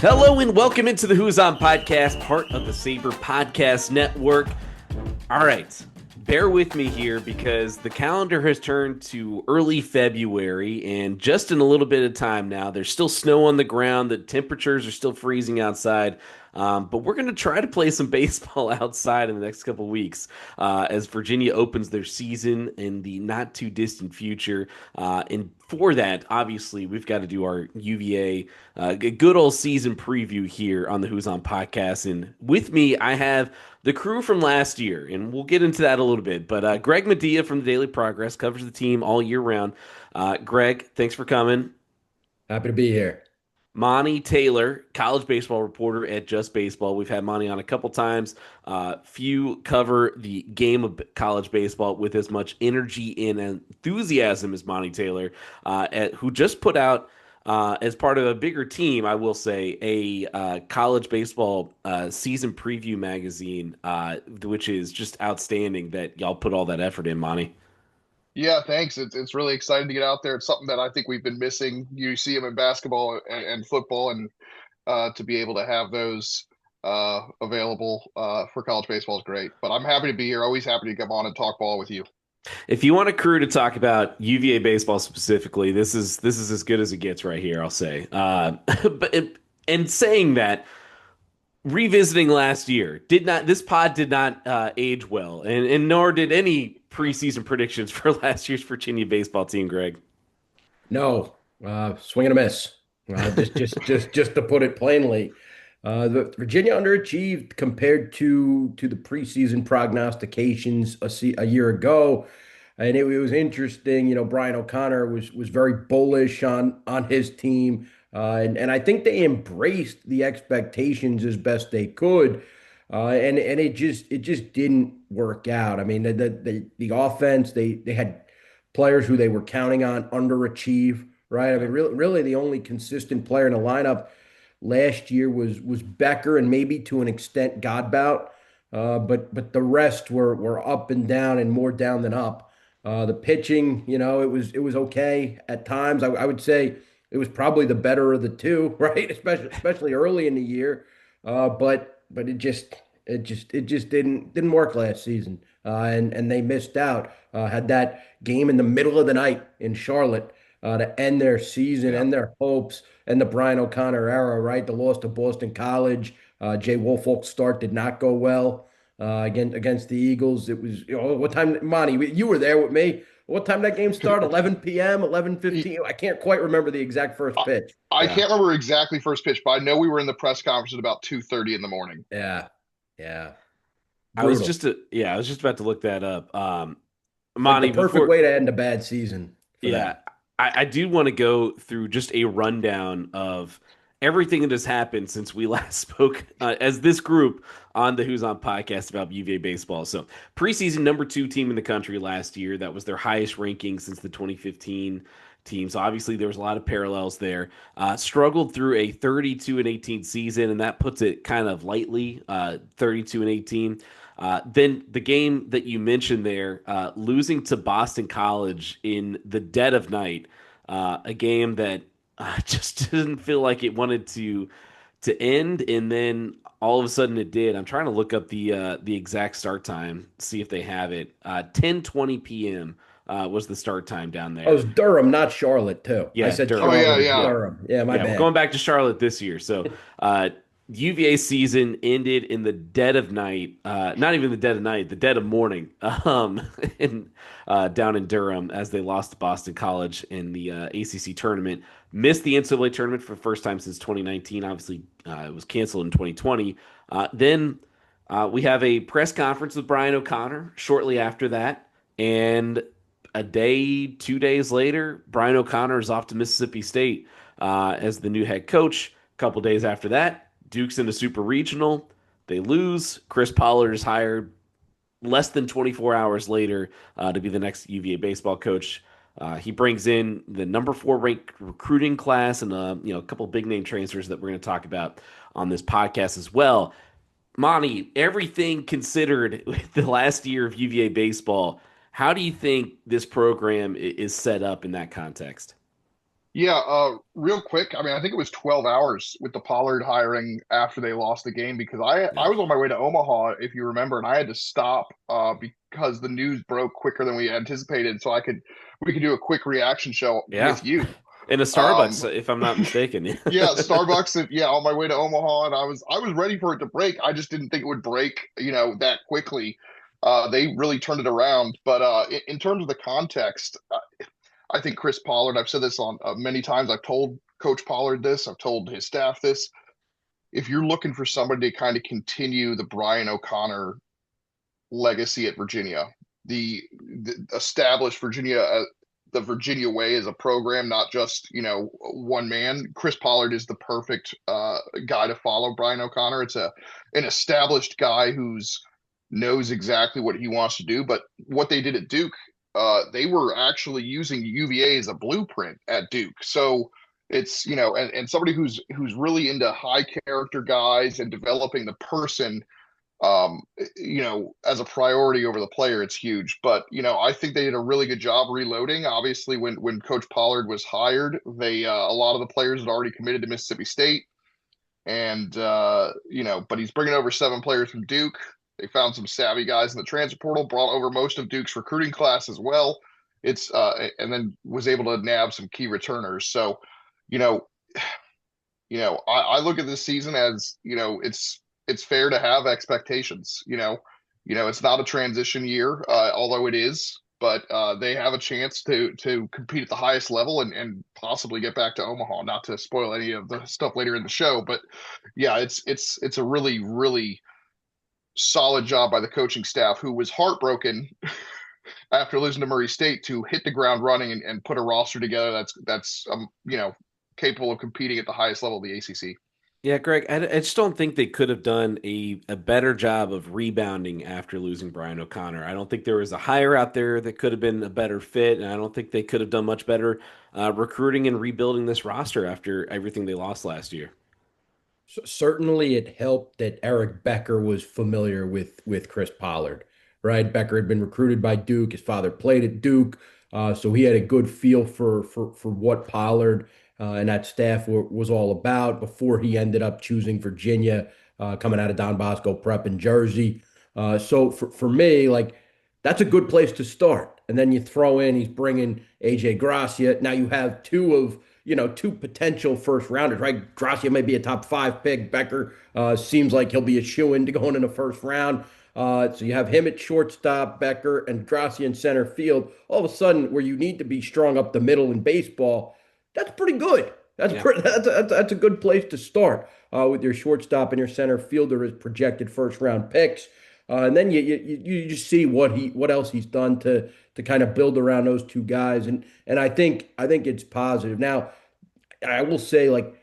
Hello and welcome into the Who's On podcast, part of the Saber Podcast Network. All right, bear with me here because the calendar has turned to early February, and just in a little bit of time now, there's still snow on the ground, the temperatures are still freezing outside, but we're going to try to play some baseball outside in the next couple weeks as Virginia opens their season in the not too distant future. And for that, obviously, we've got to do our UVA good old season preview here on the Who's On podcast. And with me, I have the crew from last year, and we'll get into that a little bit. But Greg Madia from the Daily Progress covers the team all year round. Greg, thanks for coming. Happy to be here. Monty Taylor, college baseball reporter at Just Baseball. We've had Monty on a couple times. Few cover the game of college baseball with as much energy and enthusiasm as Monty Taylor, who just put out, as part of a bigger team, I will say, a college baseball season preview magazine, which is just outstanding that y'all put all that effort in, Monty. Yeah, thanks. It's really exciting to get out there. It's something that I think we've been missing. You see them in basketball and football, and to be able to have those available for college baseball is great. But I'm happy to be here. Always happy to come on and talk ball with you. If you want a crew to talk about UVA baseball specifically, this is as good as it gets right here, I'll say. And saying that, revisiting last year, this pod did not age well, and nor did any preseason predictions for last year's Virginia baseball team, Greg. No, swing and a miss. Just to put it plainly, the Virginia underachieved compared to the preseason prognostications a year ago, and it was interesting. You know, Brian O'Connor was very bullish on his team, and I think they embraced the expectations as best they could. And it just didn't work out. I mean, the offense, they had players who they were counting on underachieve, right? I mean, really the only consistent player in the lineup last year was Becker and maybe to an extent Godbout. But the rest were up and down and more down than up. The pitching, it was okay at times. I would say it was probably the better of the two, right? Especially early in the year. But it just didn't work last season, and they missed out. Had that game in the middle of the night in Charlotte to end their season Yeah. and their hopes and the Brian O'Connor era, right? The loss to Boston College. Jay Woolfolk's start did not go well against the Eagles. It was, what time, Monty? You were there with me. What time that game start? 11 p.m., 11:15. I can't quite remember the exact first I, pitch. I Yeah, can't remember exactly first pitch, but I know we were in the press conference at about 2:30 in the morning. yeah, yeah. I was Brutal. just I was just about to look that up. Like the Monty, perfect before, way to end a bad season for them. yeah, I do want to go through just a rundown of everything that has happened since we last spoke as this group on the Who's On podcast about UVA baseball. So, preseason number two team in the country last year. That was their highest ranking since the 2015 team. So, obviously, there was a lot of parallels there. Struggled through a 32 and 18 season, and that puts it kind of lightly 32 and 18. Then the game that you mentioned there, losing to Boston College in the dead of night, a game that just didn't feel like it wanted to end, and then all of a sudden it did. I'm trying to look up the exact start time, see if they have it. 10:20 p.m. Was the start time down Oh, it there. was Durham, not Charlotte, too. I Yeah, said Oh Durham. yeah, Charlotte, it's yeah. Durham. Yeah, my Yeah, we're bad. going back to Charlotte this year. So, UVA season ended in the dead of night. Not even the dead of night, the dead of morning. In down in Durham as they lost to Boston College in the ACC tournament. Missed the NCAA tournament for the first time since 2019. Obviously, it was canceled in 2020. Then we have a press conference with Brian O'Connor shortly after that, and a day, 2 days later, Brian O'Connor is off to Mississippi State as the new head coach. A couple days after that, Duke's in the Super Regional. They lose. Chris Pollard is hired less than 24 hours later to be the next UVA baseball coach. He brings in the number four ranked recruiting class and a couple of big name transfers that we're going to talk about on this podcast as well. Monty, everything considered with the last year of UVA baseball, how do you think this program is set up in that context? Yeah, real quick. I mean, I think it was 12 hours with the Pollard hiring after they lost the game because I Yeah. was on my way to Omaha, if you remember, and I had to stop because the news broke quicker than we anticipated, so we could do a quick reaction show Yeah. with you. In a Um, Starbucks, if I'm not mistaken. yeah, Starbucks, and yeah, on my way to Omaha, and I was ready for it to break. I just didn't think it would break, that quickly. They really turned it around, but in terms of the context. I think Chris Pollard, I've said this on many times. I've told Coach Pollard this, I've told his staff this. If you're looking for somebody to kind of continue the Brian O'Connor legacy at Virginia, the established the Virginia way as a program, not just, one man. Chris Pollard is the perfect guy to follow Brian O'Connor. It's an established guy who's knows exactly what he wants to do. But what they did at Duke, they were actually using UVA as a blueprint at Duke. So it's, and somebody who's really into high character guys and developing the person, as a priority over the player, it's huge. But, I think they did a really good job reloading. Obviously, when Coach Pollard was hired, they a lot of the players had already committed to Mississippi State, and but he's bringing over 7 players from Duke. They found some savvy guys in the transfer portal, brought over most of Duke's recruiting class as well. It's and then was able to nab some key returners. So, you know, I look at this season as, it's fair to have expectations. It's not a transition year, although it is, but they have a chance to compete at the highest level and possibly get back to Omaha. Not to spoil any of the stuff later in the show, but yeah, it's a really, really solid job by the coaching staff, who was heartbroken after losing to Murray State, to hit the ground running and put a roster together that's capable of competing at the highest level of the ACC. Yeah, Greg, I just don't think they could have done a better job of rebounding after losing Brian O'Connor. I don't think there was a hire out there that could have been a better fit, and I don't think they could have done much better recruiting and rebuilding this roster after everything they lost last year. Certainly, it helped that Eric Becker was familiar with Chris Pollard, right? Becker had been recruited by Duke. His father played at Duke, so he had a good feel for what Pollard and that staff was all about before he ended up choosing Virginia, coming out of Don Bosco Prep in Jersey. So for me, like that's a good place to start. And then you throw in he's bringing AJ Gracia. Now you have two potential first rounders, right? Gracia may be a top 5 pick. Becker seems like he'll be a shoe-in to going in the first round. So you have him at shortstop, Becker, and Gracia in center field. All of a sudden, where you need to be strong up the middle in baseball, that's pretty good. Yeah. That's a good place to start with your shortstop and your center fielder as projected first round picks. And then you just see what else he's done to kind of build around those two guys, and I think it's positive. Now, I will say, like,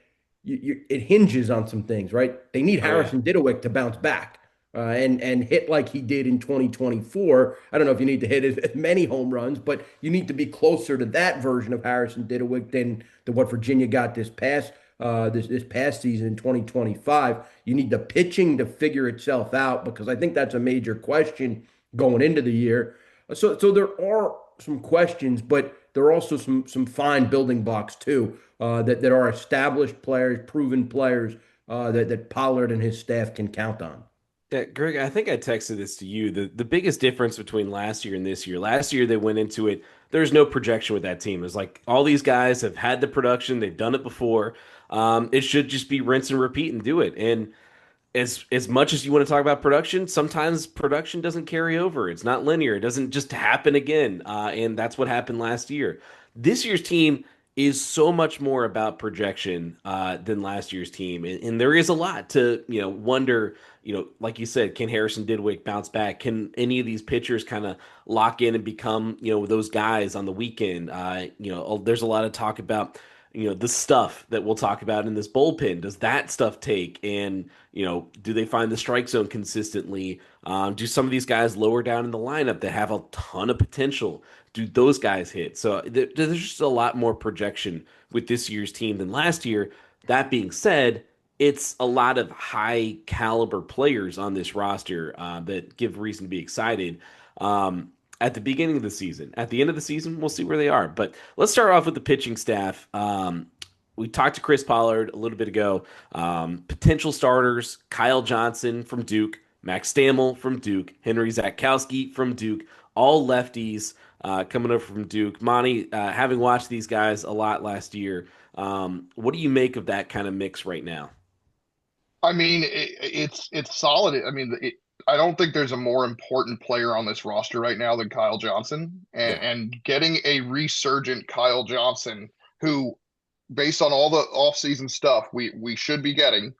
it hinges on some things, right? They need Oh yeah. Harrison Didowick to bounce back and hit like he did in 2024. I don't know if you need to hit as many home runs, but you need to be closer to that version of Harrison Didowick than what Virginia got this past season in 2025. You need the pitching to figure itself out, because I think that's a major question going into the year. So there are some questions, but there are also some fine building blocks too, that are established players, proven players, that Pollard and his staff can count on. Yeah, Greg, I think I texted this to you. The biggest difference between last year and this year, last year they went into it, there's no projection with that team. It was like all these guys have had the production, they've done it before. It should just be rinse and repeat and do it. And as much as you want to talk about production, sometimes production doesn't carry over. It's not linear. It doesn't just happen again. And that's what happened last year. This year's team is so much more about projection than last year's team, and there is a lot to wonder. Like you said, can Harrison Didwick bounce back? Can any of these pitchers kind of lock in and become those guys on the weekend? There's a lot of talk about the stuff that we'll talk about in this bullpen. Does that stuff take? And do they find the strike zone consistently? Do some of these guys lower down in the lineup that have a ton of potential? Do those guys hit? So there's just a lot more projection with this year's team than last year. That being said, it's a lot of high caliber players on this roster that give reason to be excited. at the beginning of the season. At the end of the season, we'll see where they are. But let's start off with the pitching staff. We talked to Chris Pollard a little bit ago. Potential starters: Kyle Johnson from Duke, Max Stammel from Duke, Henry Zakowski from Duke, all lefties coming up from Duke. Monty, having watched these guys a lot last year, what do you make of that kind of mix right now? I mean, it's solid. I mean, I don't think there's a more important player on this roster right now than Kyle Johnson, Yeah. and getting a resurgent Kyle Johnson, who, based on all the offseason stuff we should be getting,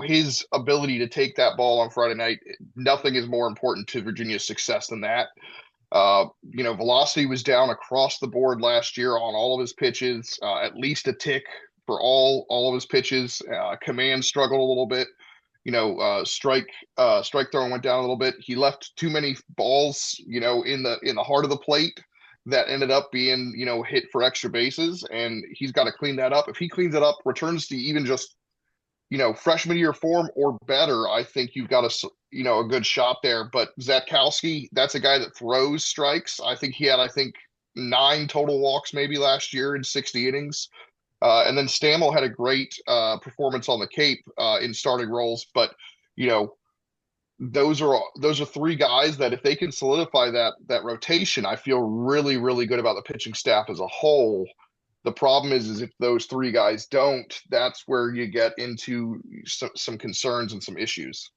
his ability to take that ball on Friday night, nothing is more important to Virginia's success than that. Velocity was down across the board last year on all of his pitches, at least a tick for all of his pitches. Command struggled a little bit. Strike throwing went down a little bit. He left too many balls, in the heart of the plate that ended up being, hit for extra bases, and he's got to clean that up. If he cleans it up, returns to even just, freshman year form or better, I think you've got a good shot there. But Zatkowski, that's a guy that throws strikes. I think he had, 9 total walks maybe last year in 60 innings. And then Stammel had a great performance on the Cape in starting roles. But, you know, those are 3 guys that if they can solidify that rotation, I feel really, really good about the pitching staff as a whole. The problem is if those 3 guys don't, that's where you get into some concerns and some issues.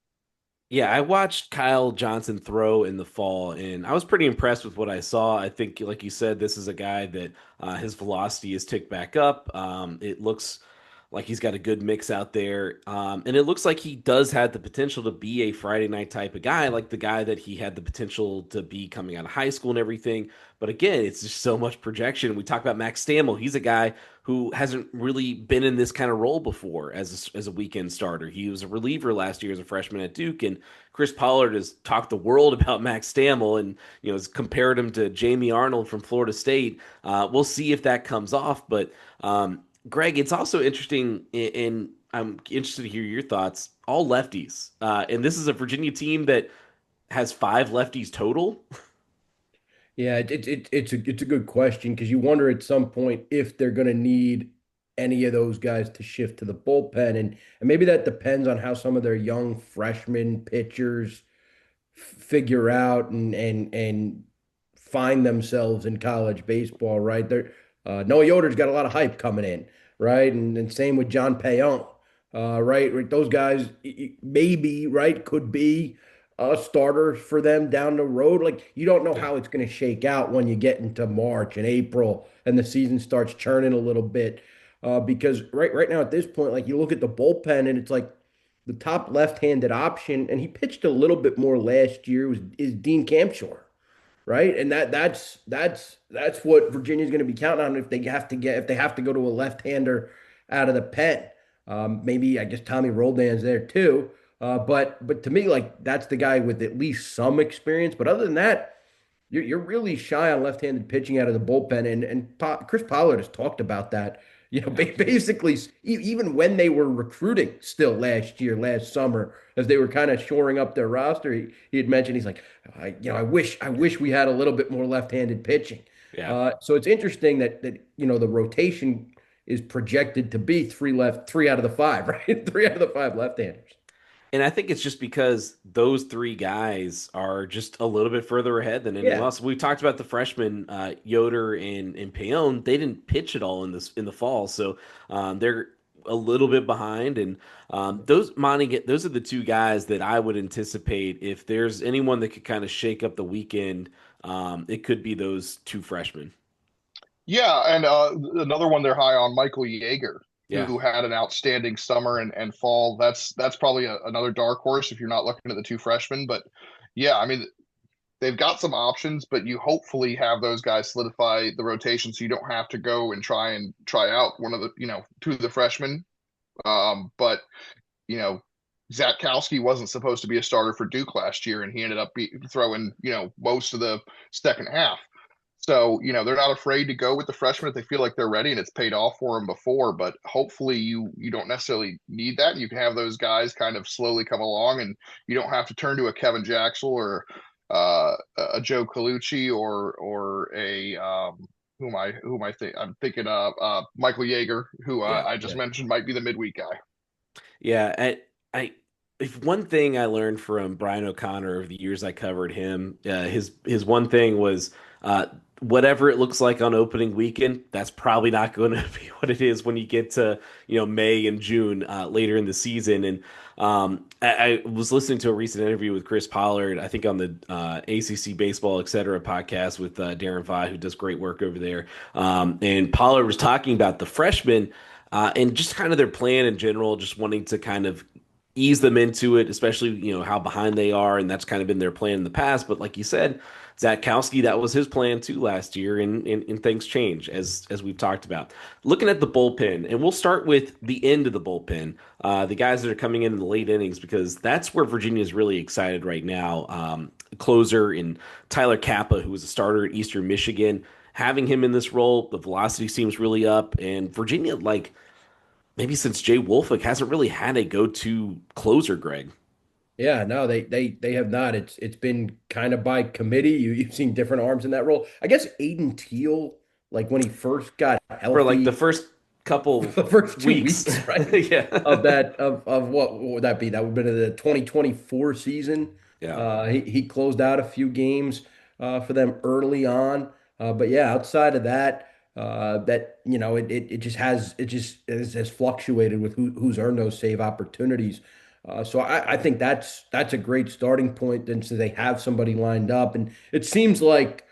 Yeah, I watched Kyle Johnson throw in the fall, and I was pretty impressed with what I saw. I think, like you said, this is a guy that his velocity has ticked back up. It looks like he's got a good mix out there, and it looks like he does have the potential to be a Friday night type of guy, like the guy that he had the potential to be coming out of high school and everything. But again, it's just so much projection. We talk about Max Stammel. He's a guy who hasn't really been in this kind of role before as a weekend starter. He was a reliever last year as a freshman at Duke, and Chris Pollard has talked the world about Max Stammel and has compared him to Jamie Arnold from Florida State. We'll see if that comes off, but Greg, it's also interesting, and I'm interested to hear your thoughts. All lefties, and this is a Virginia team that has 5 lefties total. Yeah, it's a good question because you wonder at some point if they're going to need any of those guys to shift to the bullpen, and maybe that depends on how some of their young freshman pitchers figure out and find themselves in college baseball, right? Noah Yoder's got a lot of hype coming in, right? And same with John Payon, right? Right, those guys maybe, right, could be starters for them down the road. Like you don't know Yeah. how it's going to shake out when you get into March and April and the season starts churning a little bit. Because right now at this point, like you look at the bullpen and it's like the top left-handed option, and he pitched a little bit more last year, is Dean Campshore, right? And that's what Virginia's going to be counting on if they have to go to a left-hander out of the pen. Maybe I guess Tommy Roldan's there too. But to me, like that's the guy with at least some experience. But other than that, you're really shy on left-handed pitching out of the bullpen, and Chris Pollard has talked about that. Yeah. Basically, even when they were recruiting still last summer, as they were kind of shoring up their roster, he had mentioned he's like, I wish we had a little bit more left-handed pitching. Yeah. So it's interesting that the rotation is projected to be 3 out of the 5, right? 3 out of the 5 left-handers. And I think it's just because those 3 guys are just a little bit further ahead than anyone Yeah. else. We talked about the freshmen, Yoder and Payon. They didn't pitch at all in the fall, so they're a little bit behind. And those are the 2 guys that I would anticipate if there's anyone that could kind of shake up the weekend. It could be those 2 freshmen. Yeah, and another one they're high on, Michael Yeager, Yeah. who had an outstanding summer and fall. That's probably another dark horse if you're not looking at the 2 freshmen. But yeah, I mean, they've got some options, but you hopefully have those guys solidify the rotation so you don't have to go and try out one of the 2 of the freshmen. But you know, Zatkowski wasn't supposed to be a starter for Duke last year, and he ended up throwing most of the second half. So, they're not afraid to go with the freshmen if they feel like they're ready, and it's paid off for them before. But hopefully you don't necessarily need that. You can have those guys kind of slowly come along, and you don't have to turn to a Kevin Jacksel or a Joe Colucci or a I'm thinking Michael Yeager, who Yeah, I just yeah. mentioned might be the midweek guy. Yeah, I if one thing I learned from Brian O'Connor over the years I covered him, his one thing was uh, whatever it looks like on opening weekend, that's probably not going to be what it is when you get to May and June later in the season. And I was listening to a recent interview with Chris Pollard, I think on the ACC Baseball Etc. podcast with Darren Vi, who does great work over there. And Pollard was talking about the freshmen. And just kind of their plan in general, just wanting to kind of ease them into it, especially how behind they are, and that's kind of been their plan in the past. But like you said, Zatkowski, that was his plan too last year, and things change as we've talked about. Looking at the bullpen, and we'll start with the end of the bullpen, the guys that are coming in the late innings, because that's where Virginia is really excited right now. Closer in Tyler Kappa, who was a starter at Eastern Michigan. Having him in this role, the velocity seems really up, and Virginia, like maybe since Jay Wolfick, hasn't really had a go-to closer, Greg. Yeah, no, they have not. It's been kind of by committee. You've seen different arms in that role. I guess Aiden Teal, like when he first got For like the healthy, first couple the first two weeks. weeks, right? Yeah. Of what would that be? That would have been the 2024 season. Yeah. He closed out a few games for them early on. But yeah, outside of that, that it just has fluctuated with who's earned those save opportunities. So I think that's a great starting point. Then so they have somebody lined up, and it seems like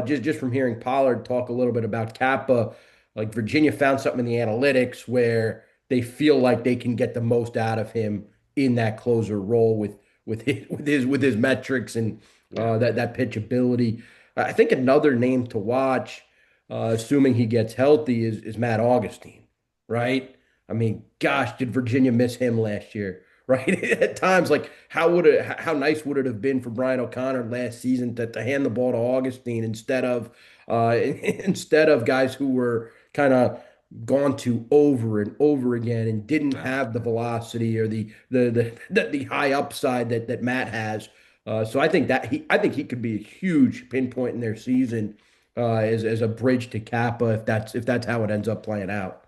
just from hearing Pollard talk a little bit about Kappa, like Virginia found something in the analytics where they feel like they can get the most out of him in that closer role with his metrics and Yeah. that pitch ability. I think another name to watch, assuming he gets healthy, is Matt Augustine, right? I mean, gosh, did Virginia miss him last year? Right? At times, like how nice would it have been for Brian O'Connor last season to hand the ball to Augustine instead of instead of guys who were kind of gone to over and over again and didn't Yeah. have the velocity or the high upside that Matt has. So I think he could be a huge pinpoint in their season as a bridge to Kappa if that's how it ends up playing out.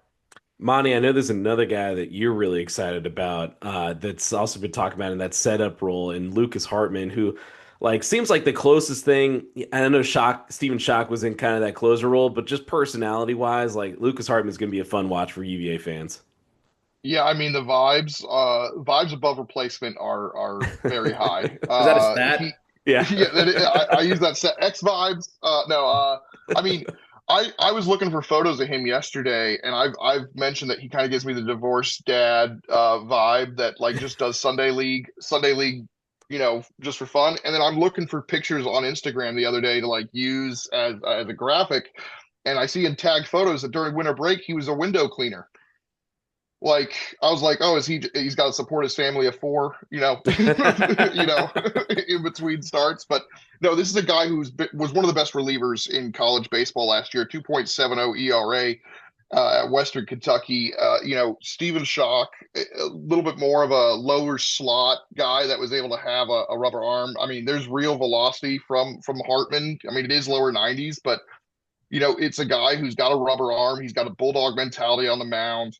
Monty, I know there's another guy that you're really excited about that's also been talked about in that setup role, and Lucas Hartman, who like seems like the closest thing. And I know Stephen Schock was in kind of that closer role, but just personality wise, like Lucas Hartman is going to be a fun watch for UVA fans. Yeah, I mean the vibes above replacement are very high. Is that a stat? He Yeah. yeah, I use that set X vibes. No, I mean I was looking for photos of him yesterday, and I've mentioned that he kind of gives me the divorced dad vibe that like just does Sunday league, just for fun. And then I'm looking for pictures on Instagram the other day to like use as a graphic, and I see in tagged photos that during winter break he was a window cleaner. Like I was like, oh, he's got to support his family of four, in between starts. But no, this is a guy was one of the best relievers in college baseball last year, 2.70 ERA at Western Kentucky. Stephen Schock, a little bit more of a lower slot guy that was able to have a rubber arm. I mean, there's real velocity from Hartman. I mean, it is lower 90s, but it's a guy who's got a rubber arm. He's got a bulldog mentality on the mound.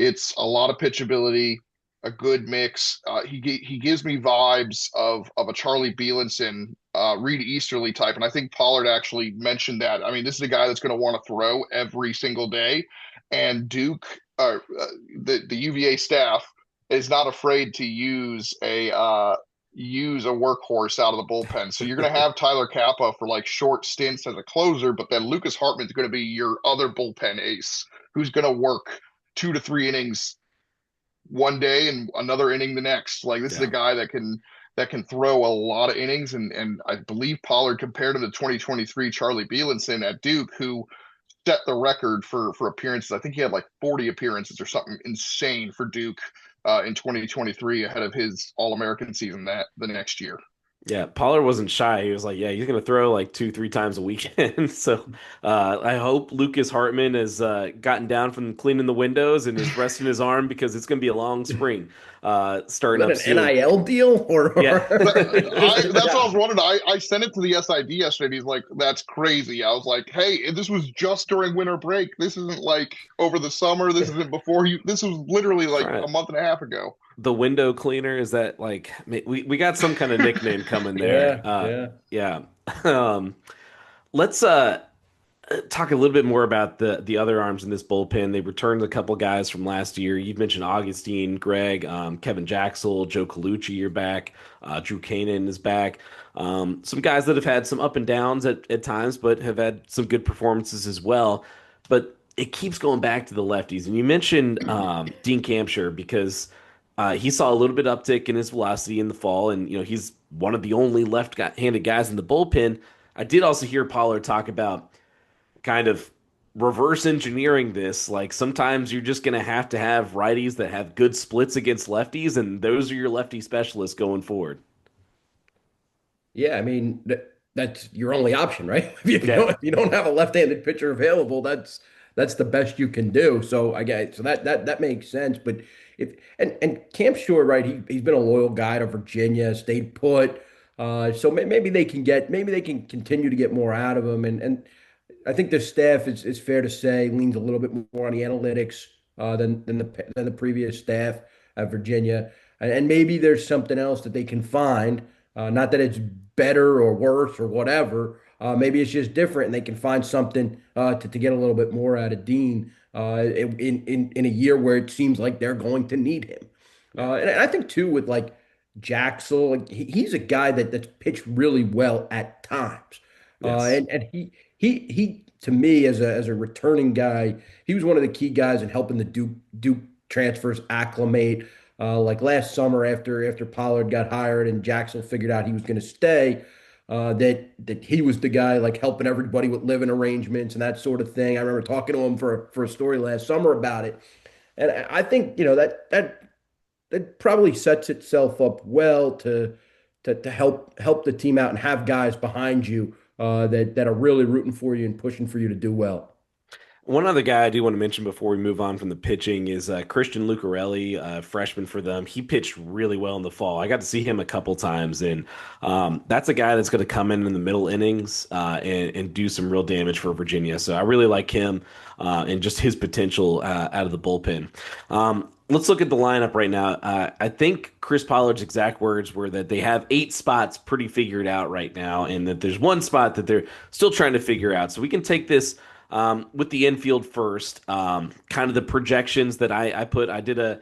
It's a lot of pitchability, a good mix. He gives me vibes of a Charlie Bielenson, Reed Easterly type, and I think Pollard actually mentioned that. I mean, this is a guy that's going to want to throw every single day, and Duke, the UVA staff is not afraid to use a workhorse out of the bullpen. So you're going to have Tyler Kappa for like short stints as a closer, but then Lucas Hartman's going to be your other bullpen ace who's going to work 2 to 3 innings one day and another inning the next. Like this is a Yeah. guy that can throw a lot of innings, and I believe Pollard compared him to 2023 Charlie Bielenson at Duke, who set the record for appearances. I think he had like 40 appearances or something insane for Duke in 2023 ahead of his All-American season that the next year. Yeah, Pollard wasn't shy. He was like, yeah, he's going to throw like 2, 3 times a weekend. So I hope Lucas Hartman has gotten down from cleaning the windows and is resting his arm because it's going to be a long spring Was starting that up an soon. NIL deal Yeah. That's what I was wondering. I sent it to the SID yesterday. And he's like, "That's crazy." I was like, "Hey, this was just during winter break. This isn't like over the summer. This isn't before you. This was literally like Trying a to, month and a half ago." the window cleaner, is that like we got some kind of nickname coming there. Yeah, yeah. Yeah. Um, let's talk a little bit more about the other arms in this bullpen. They returned a couple guys from last year. You've mentioned Augustine, Greg, Kevin Jaxel, Joe Colucci, you're back. Drew Kanan is back. Some guys that have had some up and downs at times, but have had some good performances as well. But it keeps going back to the lefties. And you mentioned Dean Campshire because he saw a little bit uptick in his velocity in the fall, and he's one of the only left-handed guys in the bullpen. I did also hear Pollard talk about kind of reverse engineering this. Like sometimes you're just going to have righties that have good splits against lefties, and those are your lefty specialists going forward. Yeah, I mean that's your only option, right? Yeah. If you don't have a left-handed pitcher available, that's the best you can do. So I get so that makes sense. But if and Camp Shore, right? He's been a loyal guy to Virginia, stayed put. So maybe maybe they can continue to get more out of him. And I think the staff is fair to say leans a little bit more on the analytics than the previous staff at Virginia, and maybe there's something else that they can find. Not that it's better or worse or whatever. Maybe it's just different, and they can find something to get a little bit more out of Dean in a year where it seems like they're going to need him. And I think too with like Jaxel, like he's a guy that's pitched really well at times. Yes. And he to me as a returning guy, he was one of the key guys in helping the Duke transfers acclimate. Like last summer after Pollard got hired and Jackson figured out he was going to stay, that he was the guy like helping everybody with living arrangements and that sort of thing. I remember talking to him for a story last summer about it, and I think that probably sets itself up well to help the team out and have guys behind you that are really rooting for you and pushing for you to do well. One other guy I do want to mention before we move on from the pitching is Christian Lucarelli, freshman for them. He pitched really well in the fall. I got to see him a couple times, and that's a guy that's going to come in the middle innings and do some real damage for Virginia. So I really like him and just his potential out of the bullpen. Let's look at the lineup right now. I think Chris Pollard's exact words were that they have 8 spots pretty figured out right now, and that there's one spot that they're still trying to figure out. So we can take this with the infield first. Kind of the projections that I put. I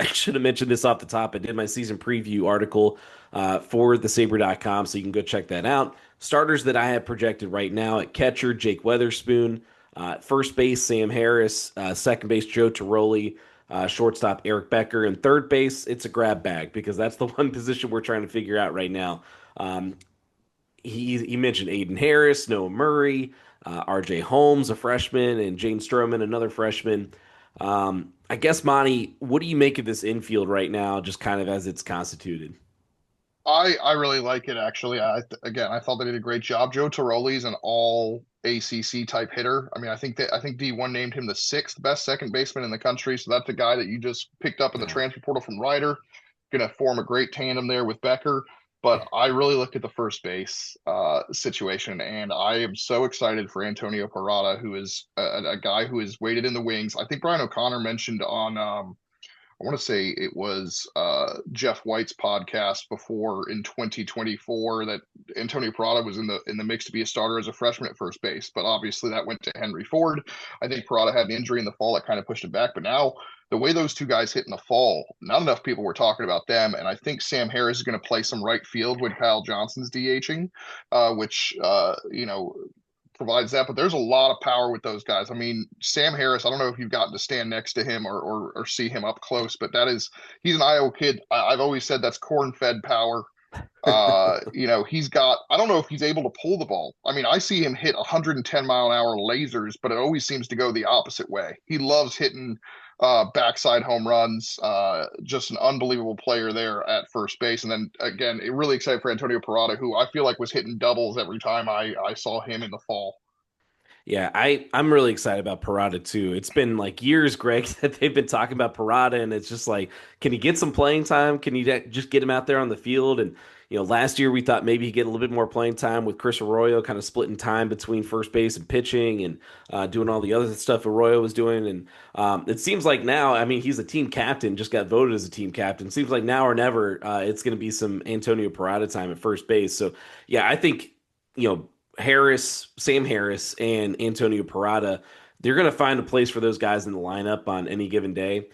should have mentioned this off the top. I did my season preview article for thesaber.com, so you can go check that out. Starters that I have projected right now at catcher, Jake Weatherspoon. First base, Sam Harris. Second base, Joe Tiroli. Shortstop, Eric Becker. And third base, it's a grab bag because that's the one position we're trying to figure out right now. He mentioned Aiden Harris, Noah Murray, RJ Holmes, a freshman, and Jane Stroman, another freshman. I guess, Monty, what do you make of this infield right now, just kind of as it's constituted? I really like it actually. Again, I thought they did a great job. Joe Tiroli's an all ACC type hitter. I mean, I think D1 named him the sixth best second baseman in the country. So that's a guy that you just picked up in the Yeah. transfer portal from Ryder. Going to form a great tandem there with Becker. But I really looked at the first base situation, and I am so excited for Antonio Parada, who is a guy who is waited in the wings. I think Brian O'Connor mentioned on I want to say it was Jeff White's podcast before in 2024 that Antonio Parada was in the mix to be a starter as a freshman at first base, but obviously that went to Henry Ford. I think Parada had an injury in the fall that kind of pushed him back, but now the way those two guys hit in the fall, not enough people were talking about them, and I think Sam Harris is going to play some right field when Kyle Johnson's DHing, which provides that, but there's a lot of power with those guys. I mean, Sam Harris, I don't know if you've gotten to stand next to him or see him up close, but he's an Iowa kid. I've always said that's corn-fed power. I don't know if he's able to pull the ball. I mean, I see him hit 110 mile an hour lasers, but it always seems to go the opposite way. He loves hitting backside home runs. Just an unbelievable player there at first base. And then again, really excited for Antonio Parada, who I feel like was hitting doubles every time I saw him in the fall. Yeah, I'm really excited about Parada too. It's been like years, Greg, that they've been talking about Parada, and it's just like, can he get some playing time? Can you just get him out there on the field? And last year we thought maybe he'd get a little bit more playing time with Chris Arroyo, kind of splitting time between first base and pitching, and doing all the other stuff Arroyo was doing. And it seems like now, I mean, he's a team captain, just got voted as a team captain. Seems like now or never, it's going to be some Antonio Parada time at first base. So yeah, I think. Sam Harris, and Antonio Parada, they're going to find a place for those guys in the lineup on any given day,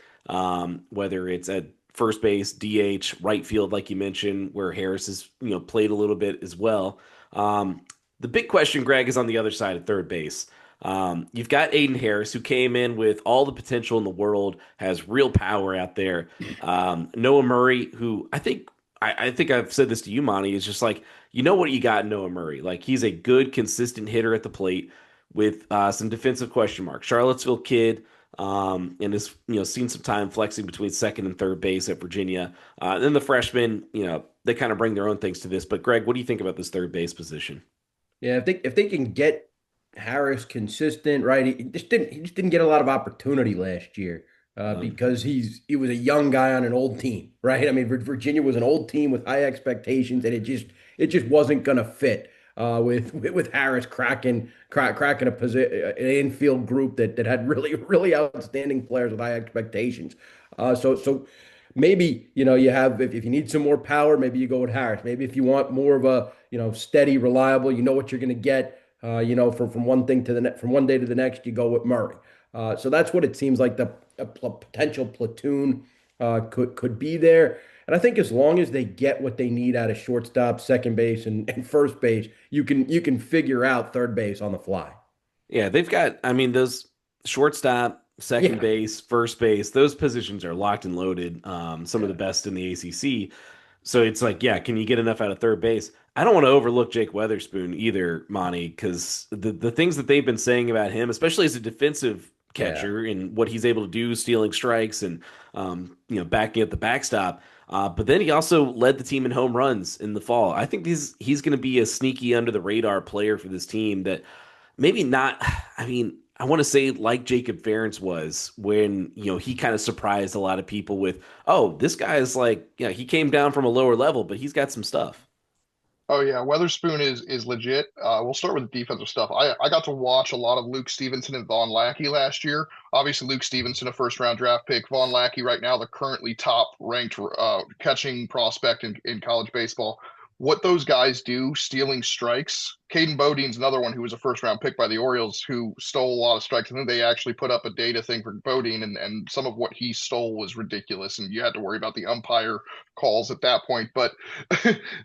whether it's at first base, DH, right field, like you mentioned, where Harris has played a little bit as well. The big question, Greg, is on the other side at third base. You've got Aiden Harris, who came in with all the potential in the world, has real power out there. Noah Murray, who I think I've said this to you, Monty, is just like, what you got in Noah Murray. Like, he's a good, consistent hitter at the plate with some defensive question marks. Charlottesville kid, and has, seen some time flexing between second and third base at Virginia. Then the freshmen, they kind of bring their own things to this. But Greg, what do you think about this third base position? Yeah, if they can get Harris consistent, right? He just didn't get a lot of opportunity last year because he was a young guy on an old team, right? I mean, Virginia was an old team with high expectations, and it just wasn't gonna fit with Harris cracking an infield group that had really outstanding players with high expectations. So maybe you have if you need some more power, maybe you go with Harris. Maybe if you want more of a steady, reliable, what you're going to get, from one thing to the next, from one day to the next, you go with Murray. So that's what it seems like the potential platoon could be there. And I think as long as they get what they need out of shortstop, second base, and first base, you can figure out third base on the fly. Yeah, they've got, I mean, those shortstop, second Yeah, base, first base, those positions are locked and loaded. Some of the yeah, best in the ACC. So it's like, yeah, can you get enough out of third base? I don't want to overlook Jake Weatherspoon either, Monty, because the things that they've been saying about him, especially as a defensive yeah. catcher and what he's able to do, stealing strikes and backing up the backstop. But then he also led the team in home runs in the fall. I think he's going to be a sneaky under the radar player for this team that maybe not. I mean, I want to say like Jacob Ferentz was when, he kind of surprised a lot of people with, oh, this guy is like, he came down from a lower level, but he's got some stuff. Oh yeah, Weatherspoon is legit. We'll start with the defensive stuff. I got to watch a lot of Luke Stevenson and Vaughn Lackey last year. Obviously, Luke Stevenson, a first round draft pick. Vaughn Lackey, right now, the currently top ranked catching prospect in college baseball. What those guys do, stealing strikes. Caden Bodine's another one who was a first round pick by the Orioles who stole a lot of strikes. I think they actually put up a data thing for Bodine, and some of what he stole was ridiculous. And you had to worry about the umpire calls at that point. But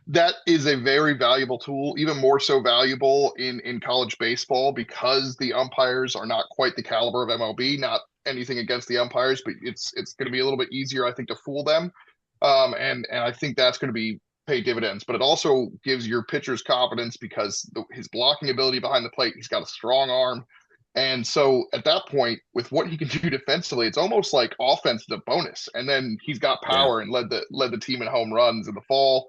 that is a very valuable tool, even more so valuable in college baseball because the umpires are not quite the caliber of MLB. Not anything against the umpires, but it's going to be a little bit easier, I think, to fool them. And I think that's going to be pay dividends. But it also gives your pitchers confidence because his blocking ability behind the plate, he's got a strong arm. And so at that point, with what he can do defensively, it's almost like offense is a bonus. And then he's got Yeah. power and led the team in home runs in the fall.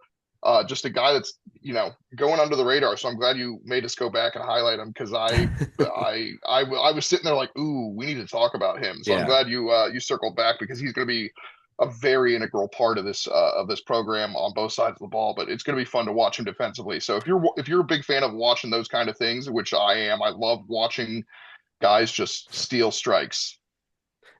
Just a guy that's going under the radar. So I'm glad you made us go back and highlight him because I was sitting there like, ooh, we need to talk about him. So I'm Yeah. glad you circled back because he's going to be a very integral part of this program on both sides of the ball. But it's going to be fun to watch him defensively. So if you're a big fan of watching those kind of things, which I am, I love watching guys just steal strikes.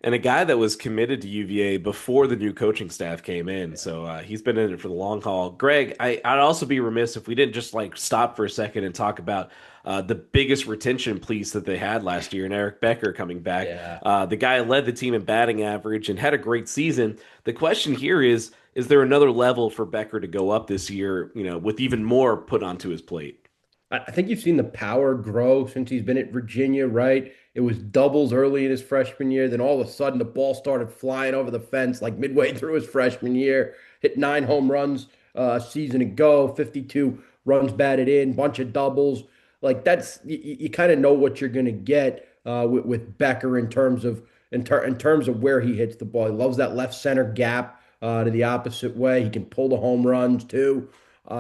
And a guy that was committed to UVA before the new coaching staff came in. So he's been in it for the long haul. Greg, I'd also be remiss if we didn't just like stop for a second and talk about the biggest retention piece that they had last year, and Eric Becker coming back. Yeah. The guy led the team in batting average and had a great season. The question here is there another level for Becker to go up this year, with even more put onto his plate? I think you've seen the power grow since he's been at Virginia, right? It was doubles early in his freshman year. Then all of a sudden, the ball started flying over the fence like midway through his freshman year. Hit 9 home runs a season ago, 52 runs batted in, bunch of doubles. Like you kind of know what you're going to get with Becker in terms of in terms of where he hits the ball. He loves that left center gap to the opposite way. He can pull the home runs too.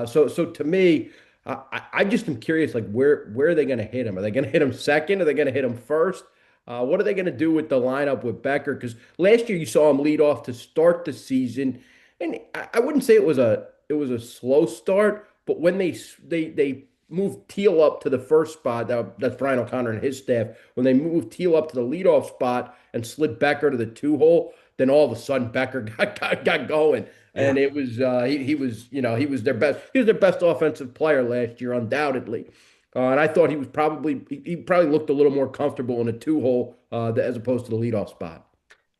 So to me, I just am curious, like where are they going to hit him? Are they going to hit him second? Are they going to hit him first? What are they going to do with the lineup with Becker? Because last year you saw him lead off to start the season, and I wouldn't say it was a slow start, but when they moved Teal up to the first spot, that's Brian O'Connor and his staff. When they moved Teal up to the leadoff spot and slid Becker to the two hole, then all of a sudden Becker got going. Yeah. And it was he was their best offensive player last year, undoubtedly. And I thought he probably looked a little more comfortable in a two hole as opposed to the leadoff spot.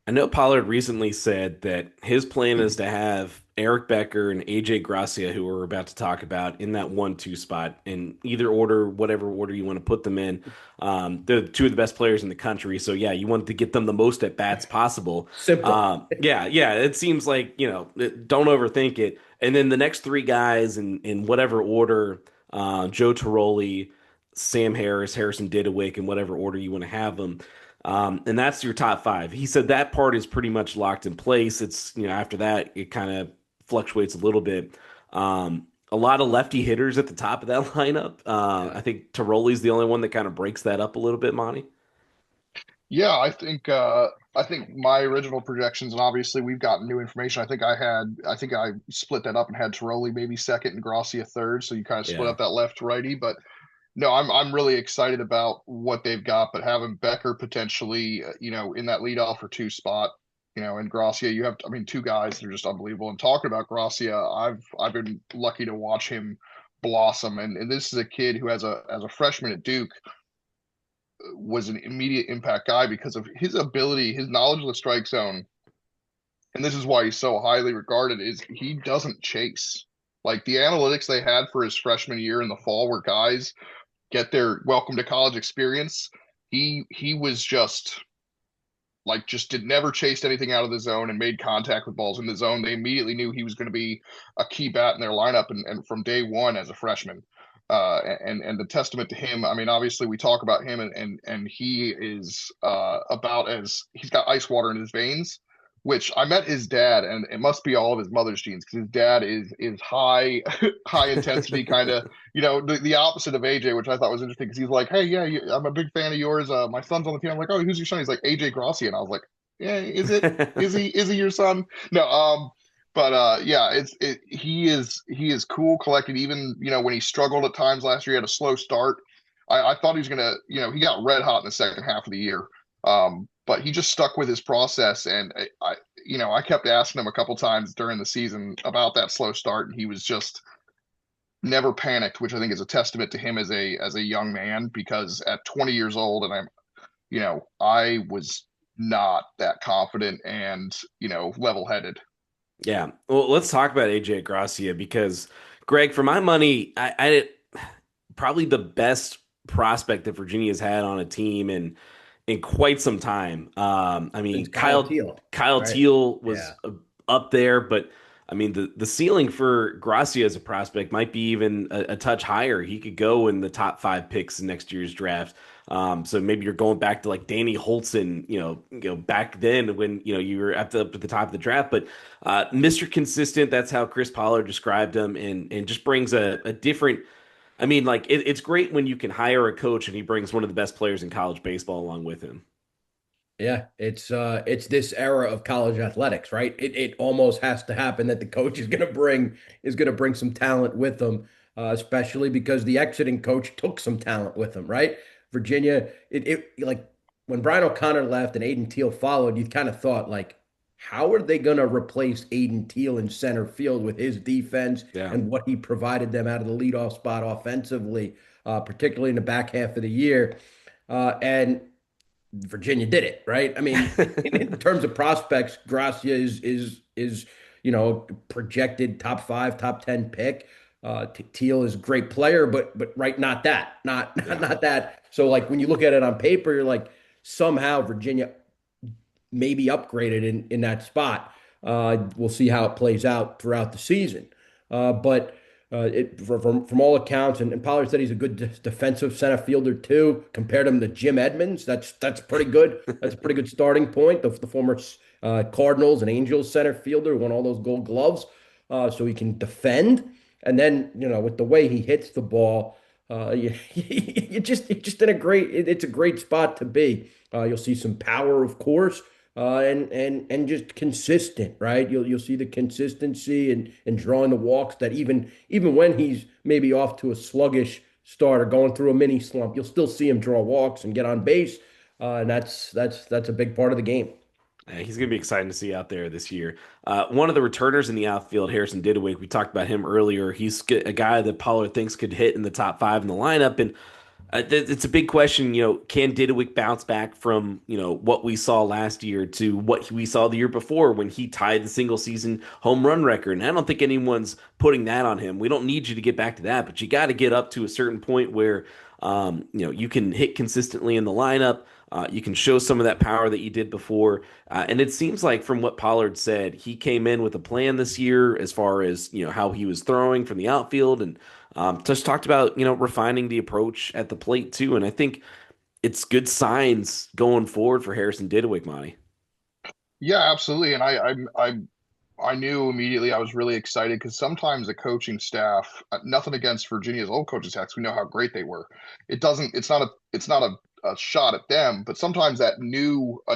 I know Pollard recently said that his plan is to have Eric Becker and AJ Gracia, who we're about to talk about, in that 1-2 spot in either order, whatever order you want to put them in. They're two of the best players in the country. So, yeah, you want to get them the most at bats possible. Simple. Yeah, it seems like, don't overthink it. And then the next three guys in whatever order, Joe Toroli, Sam Harris, Harrison Didawick, in whatever order you want to have them. And that's your top five. He said that part is pretty much locked in place. It's, after that, it kind of fluctuates a little bit. A lot of lefty hitters at the top of that lineup. I think Tiroli's the only one that kind of breaks that up a little bit, Monty. Yeah, I think my original projections, and obviously we've gotten new information. I think I split that up and had Tiroli maybe second and Gracia third. So you kind of split Yeah. up that left to righty. But no, I'm really excited about what they've got. But having Becker potentially, in that leadoff or two spot, and Gracia, you have, I mean, two guys that are just unbelievable. And talking about Gracia, I've been lucky to watch him blossom. And this is a kid who, as a freshman at Duke, was an immediate impact guy because of his ability, his knowledge of the strike zone. And this is why he's so highly regarded, is he doesn't chase. Like the analytics they had for his freshman year in the fall where guys get their welcome to college experience, he was just did never chased anything out of the zone and made contact with balls in the zone. They immediately knew he was going to be a key bat in their lineup and from day one as a freshman. And the testament to him, I mean, obviously we talk about him and he is about as he's got ice water in his veins, which I met his dad, and it must be all of his mother's genes because his dad is high high intensity kind of, the opposite of AJ, which I thought was interesting because he's like, hey, yeah, I'm a big fan of yours. My son's on the team. I'm like, oh, who's your son? He's like AJ Grossi, and I was like, yeah, is he your son? No, but yeah, he is cool, collected. Even when he struggled at times last year, he had a slow start. I thought he was gonna, he got red hot in the second half of the year. But he just stuck with his process, and I kept asking him a couple times during the season about that slow start, and he was just never panicked, which I think is a testament to him as a young man. Because at 20 years old, and I was not that confident and level headed. Yeah. Well, let's talk about AJ Gracia because, Greg, for my money, I probably the best prospect that Virginia's had on a team in quite some time. I mean, Since Kyle Teal, Kyle right? Teal was Yeah. up there, but I mean, the ceiling for Gracia as a prospect might be even a touch higher. He could go in the top 5 picks in next year's draft. So maybe you're going back to like Danny Holtzen, back then when you were at the top of the draft. But Mr. Consistent, that's how Chris Pollard described him, and just brings a different. I mean, like it's great when you can hire a coach and he brings one of the best players in college baseball along with him. Yeah, it's this era of college athletics, right? It almost has to happen that the coach is gonna bring some talent with them, especially because the exiting coach took some talent with him, right? Virginia, it like when Brian O'Connor left and Aiden Teal followed, you kind of thought like, how are they gonna replace Aiden Teal in center field with his defense Yeah. and what he provided them out of the leadoff spot offensively, particularly in the back half of the year, and Virginia did it, right? I mean, in terms of prospects, Gracia is projected top 5, top 10 pick. Teal is a great player, but right, not that, not not, Yeah. not that. So like when you look at it on paper, you're like somehow Virginia maybe upgraded in that spot. We'll see how it plays out throughout the season. But From all accounts, and Pollard said he's a good defensive center fielder too. Compared him to Jim Edmonds, that's pretty good. That's a pretty good starting point. The former Cardinals and Angels center fielder who won all those Gold Gloves, so he can defend. And then with the way he hits the ball, you're just in a it's a great spot to be. You'll see some power, of course, and just consistent, right? You'll see the consistency and drawing the walks that even when he's maybe off to a sluggish start or going through a mini slump, you'll still see him draw walks and get on base, and that's a big part of the game. He's going to be exciting to see out there this year. One of the returners in the outfield, Harrison Didowick, we talked about him earlier. He's a guy that Pollard thinks could hit in the top five in the lineup, and it's a big question. Can Didowick bounce back from what we saw last year to what we saw the year before when he tied the single season home run record? And I don't think anyone's putting that on him. We don't need you to get back to that, but you got to get up to a certain point where you can hit consistently in the lineup. You can show some of that power that you did before. And it seems like from what Pollard said, he came in with a plan this year as far as, how he was throwing from the outfield and just talked about, refining the approach at the plate too. And I think it's good signs going forward for Harrison Didowick, Monty. Yeah, absolutely. And I knew immediately I was really excited because sometimes the coaching staff, nothing against Virginia's old coaching staff, 'cause we know how great they were. It's not a shot at them, but sometimes that a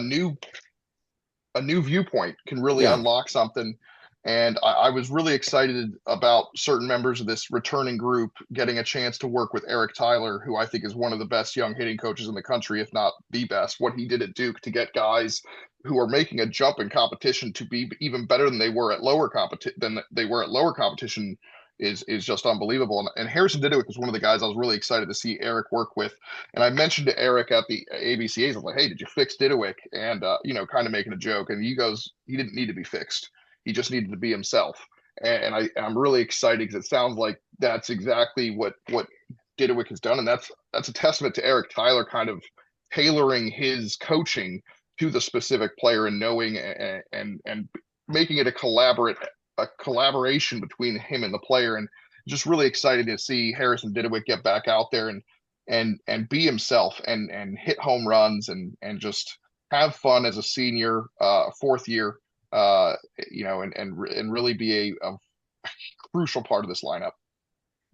new viewpoint can really Yeah. unlock something. And I was really excited about certain members of this returning group getting a chance to work with Eric Tyler, who I think is one of the best young hitting coaches in the country, if not the best. What he did at Duke to get guys who are making a jump in competition to be even better than they were at lower competition is just unbelievable. And Harrison Didowick was one of the guys I was really excited to see Eric work with. And I mentioned to Eric at the ABCA's, I was like, "Hey, did you fix Didowick?" And kind of making a joke. And he goes, "He didn't need to be fixed. He just needed to be himself." And I'm really excited because it sounds like that's exactly what Didowick has done, and that's a testament to Eric Tyler kind of tailoring his coaching to the specific player and knowing and making it a collaboration between him and the player. And just really excited to see Harrison Didowick get back out there and be himself and hit home runs and just have fun as a senior, fourth year, and really be a crucial part of this lineup.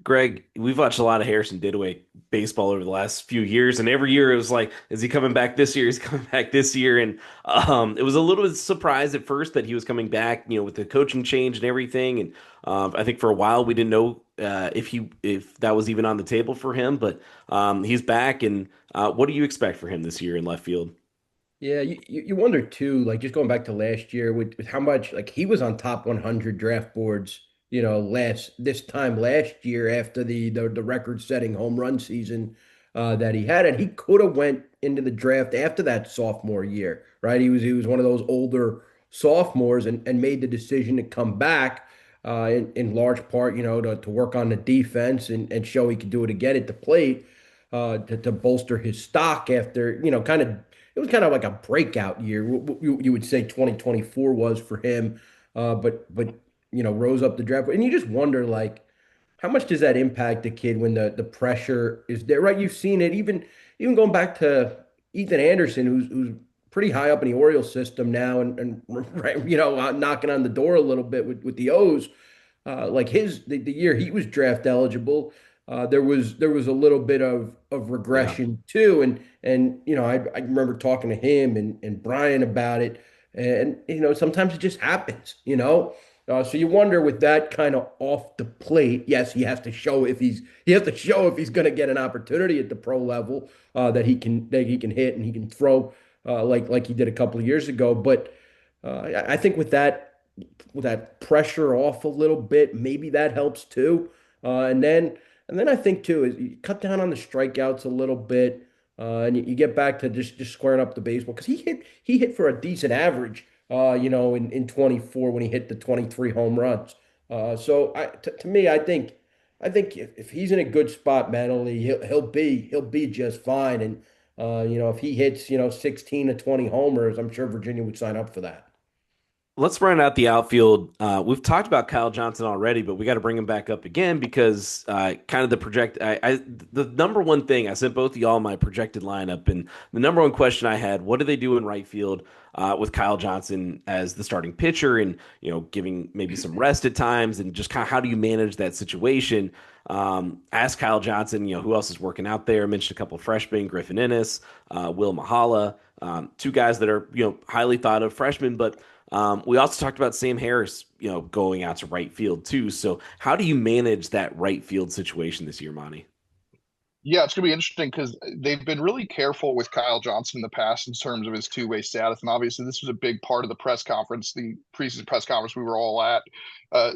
Greg, we've watched a lot of Harrison Didowick baseball over the last few years, and every year it was like, is he coming back this year? He's coming back this year, and it was a little bit surprised at first that he was coming back, with the coaching change and everything. And I think for a while we didn't know if that was even on the table for him, but he's back. And what do you expect for him this year in left field? Yeah, you wonder too, like just going back to last year with how much like he was on top 100 draft boards, this time last year after the record-setting home run season that he had, and he could have went into the draft after that sophomore year, right? He was one of those older sophomores and made the decision to come back in large part, to work on the defense and show he could do it again at the plate to bolster his stock after, it was kind of like a breakout year. You would say 2024 was for him, but rose up the draft, and you just wonder like how much does that impact the kid when the pressure is there, right? You've seen it even going back to Ethan Anderson, who's pretty high up in the Orioles system now, and right, knocking on the door a little bit with the O's. Like the year he was draft eligible, there was a little bit of Yeah. regression too, and I remember talking to him and Brian about it, and sometimes it just happens. So you wonder with that kind of off the plate. Yes, he has to show if he's going to get an opportunity at the pro level that he can hit and he can throw like he did a couple of years ago. But I think with that pressure off a little bit, maybe that helps too. And then I think too is you cut down on the strikeouts a little bit, and you get back to just squaring up the baseball because he hit for a decent average, in 24 when he hit the 23 home runs. So to me, I think if he's in a good spot mentally, he'll be just fine. And if he hits 16 to 20 homers, I'm sure Virginia would sign up for that. Let's run out the outfield. We've talked about Kyle Johnson already, but we got to bring him back up again because kind of the project. The number one thing I sent both of y'all my projected lineup, and the number one question I had: what do they do in right field with Kyle Johnson as the starting pitcher, and giving maybe some rest at times, and just kind of how do you manage that situation? Ask Kyle Johnson, who else is working out there. I mentioned a couple of freshmen, Griffin Ennis, Will Mahala, two guys that are highly thought of freshmen, but. We also talked about Sam Harris, going out to right field too. So how do you manage that right field situation this year, Monty? Yeah, it's going to be interesting because they've been really careful with Kyle Johnson in the past in terms of his two-way status. And obviously, this was a big part of the press conference, the preseason press conference we were all at. Uh,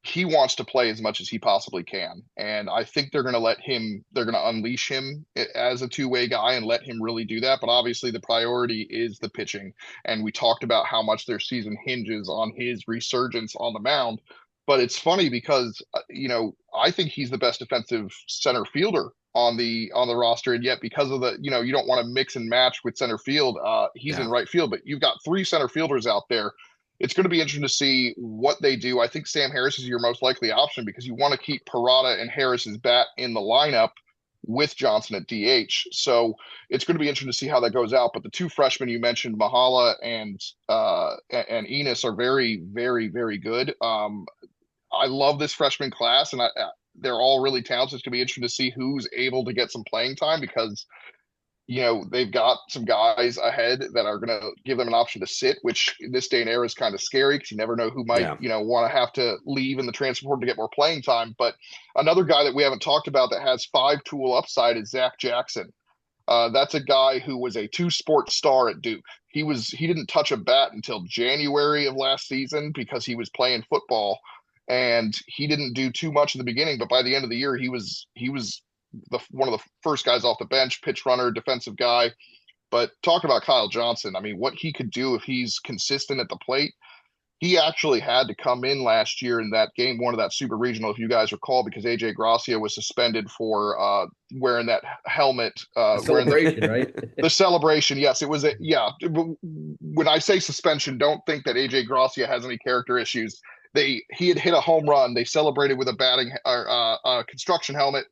he wants to play as much as he possibly can. And I think they're going to unleash him as a two-way guy and let him really do that. But obviously, the priority is the pitching. And we talked about how much their season hinges on his resurgence on the mound. But it's funny because, I think he's the best defensive center fielder on the roster, and yet because of the you don't want to mix and match with center field, he's in Yeah. right field, but you've got three center fielders out there. It's going to be interesting to see what they do. I think Sam Harris is your most likely option because you want to keep Parada and Harris's bat in the lineup with Johnson at DH. So it's going to be interesting to see how that goes out. But the two freshmen you mentioned, Mahala and Enos, are very, very, very good. I love this freshman class, and they're all really talented. It's going to be interesting to see who's able to get some playing time because they've got some guys ahead that are going to give them an option to sit, which in this day and era is kind of scary because you never know who might Yeah. want to have to leave in the transfer portal to get more playing time. But another guy that we haven't talked about that has five-tool upside is Zach Jackson. That's a guy who was a two-sport star at Duke. He didn't touch a bat until January of last season because he was playing football, and he didn't do too much in the beginning. But by the end of the year, he was one of the first guys off the bench, pitch runner, defensive guy. But talking about Kyle Johnson, I mean, what he could do if he's consistent at the plate. He actually had to come in last year in that game one of that super regional, if you guys recall, because AJ Gracia was suspended for wearing that helmet, The wearing celebration, right? the celebration. Yes, it was yeah. When I say suspension, don't think that AJ Gracia has any character issues. He had hit a home run. They celebrated with a batting or a construction helmet,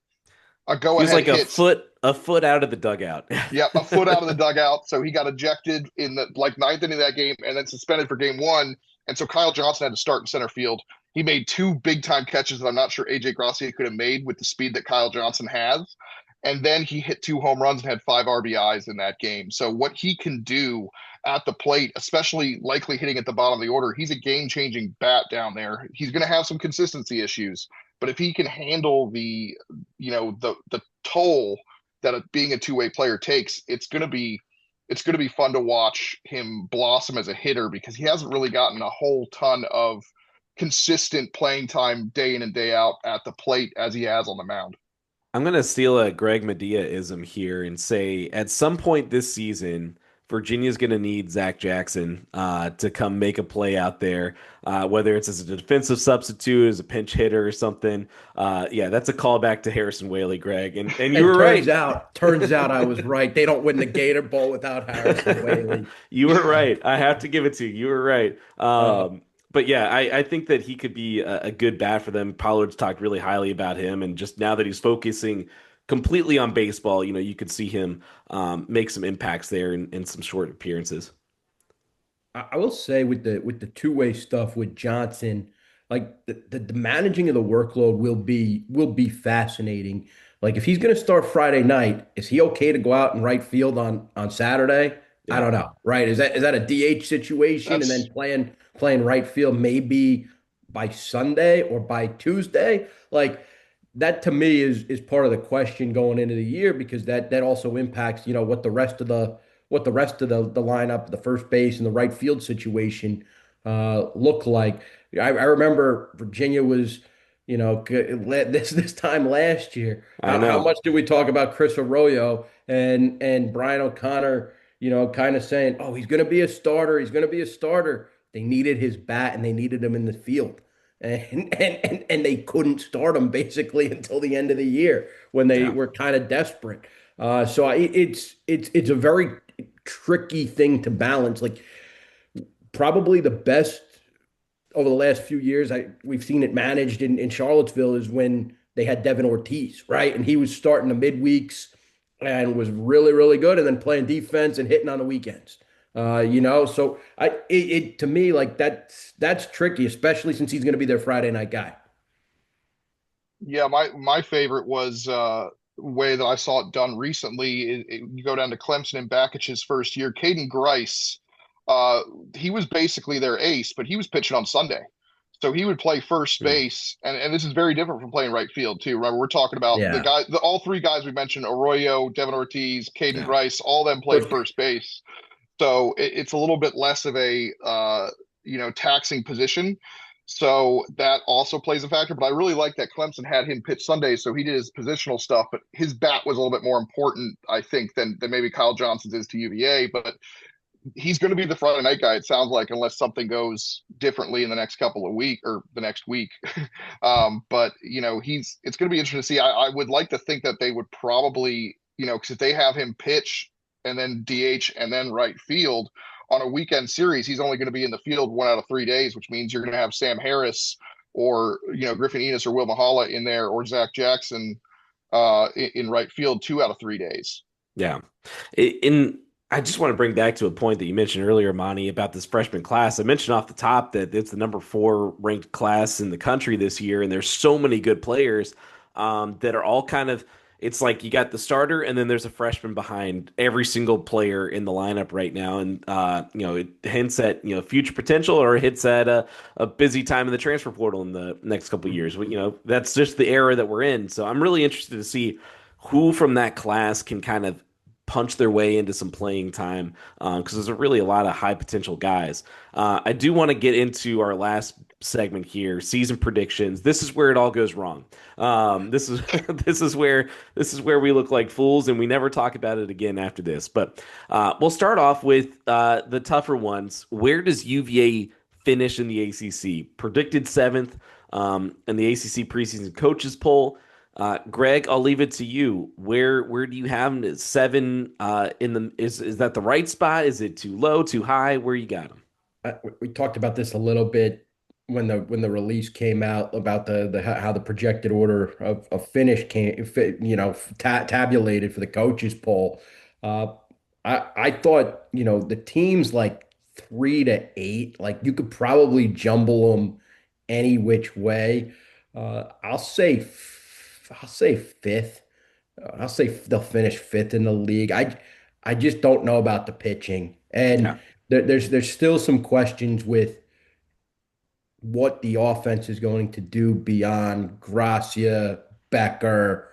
a go He was ahead like a hit. foot out of the dugout. Yep, a foot out of the dugout. So he got ejected in the ninth inning of that game and then suspended for game one. And so Kyle Johnson had to start in center field. He made two big time catches that I'm not sure AJ Gracia could have made with the speed that Kyle Johnson has. And then he hit two home runs and had 5 RBIs in that game. So what he can do at the plate, especially likely hitting at the bottom of the order, he's a game changing bat down there. He's going to have some consistency issues, but if he can handle the toll that being a two-way player takes, it's going to be fun to watch him blossom as a hitter because he hasn't really gotten a whole ton of consistent playing time day in and day out at the plate as he has on the mound. I'm gonna steal a Greg Madia-ism here and say at some point this season, Virginia's gonna need Zach Jackson to come make a play out there, whether it's as a defensive substitute, as a pinch hitter or something. Yeah, that's a callback to Harrison Whaley, Greg, and you And were turns right. out, turns out I was right. They don't win the Gator Bowl without Harrison Whaley. You were right. I have to give it to you. You were right. Uh, But yeah, I think that he could be a good bat for them. Pollard's talked really highly about him, and just now that he's focusing completely on baseball, you could see him make some impacts there in some short appearances. I will say with the two-way stuff with Johnson, like the managing of the workload will be fascinating. Like if he's going to start Friday night, is he okay to go out and right field on Saturday? I Yeah. don't know. Right? Is that a DH situation and then That's playing right field maybe by Sunday or by Tuesday? Like that to me is part of the question going into the year because that also impacts, what the rest of the lineup, the first base and the right field situation look like. I remember Virginia was, this time last year. I How know. much did we talk about Chris Arroyo and Brian O'Connor, kind of saying, "Oh, he's going to be a starter. He's going to be a starter." They needed his bat and they needed him in the field. And they couldn't start him basically until the end of the year when they Yeah. were kind of desperate. So it's a very tricky thing to balance. Like probably the best over the last few years. We've seen it managed in Charlottesville is when they had Devin Ortiz, right? And he was starting the midweeks and was really, really good, and then playing defense and hitting on the weekends. So to me, like that's tricky, especially since he's going to be their Friday night guy. Yeah, my favorite was way that I saw it done recently. You go down to Clemson and Bakic's first year. Caden Grice, uh, he was basically their ace, but he was pitching on Sunday. So he would play first Mm. base, and this is very different from playing right field too. Right, we're talking about Yeah, all three guys we mentioned: Arroyo, Devin Ortiz, Caden yeah. Grice. All of them played First, first base, so it's a little bit less of a taxing position. So that also plays a factor. But I really like that Clemson had him pitch Sunday, so he did his positional stuff, but his bat was a little bit more important, I think, than maybe Kyle Johnson's is to UVA. But he's going to be the Friday night guy, it sounds like, unless something goes differently in the next couple of weeks or the next week. But it's going to be interesting to see. I would like to think that they would probably, because if they have him pitch and then DH and then right field on a weekend series, he's only going to be in the field 1 out of 3 days, which means you're going to have Sam Harris or Griffin Enos or Will Mahala in there, or Zach Jackson in right field 2 out of 3 days. Yeah. In I just want to bring back to a point that you mentioned earlier, Monty, about this freshman class. I mentioned off the top that it's the number 4 ranked class in the country this year, and there's so many good players that are all kind of. It's like you got the starter, and then there's a freshman behind every single player in the lineup right now, and it hints at future potential, or it hits at a busy time in the transfer portal in the next couple of years. But, that's just the era that we're in. So I'm really interested to see who from that class can kind of punch their way into some playing time because there's really a lot of high potential guys. I do want to get into our last segment here, season predictions. This is where it all goes wrong. This is this is where we look like fools, and we never talk about it again after this. But we'll start off with the tougher ones. Where does UVA finish in the ACC? Predicted seventh in the ACC preseason coaches poll. Greg, I'll leave it to you. Where do you have him? Is 7 in the is that the right spot? Is it too low, too high? Where you got him? we talked about this a little bit when the release came out about the how the projected order of finish tabulated for the coaches poll. Uh, I thought the teams like 3 to 8, like you could probably jumble them any which way. I'll say fifth. I'll say they'll finish fifth in the league. I just don't know about the pitching, and Yeah, there's still some questions with what the offense is going to do beyond Gracia, Becker,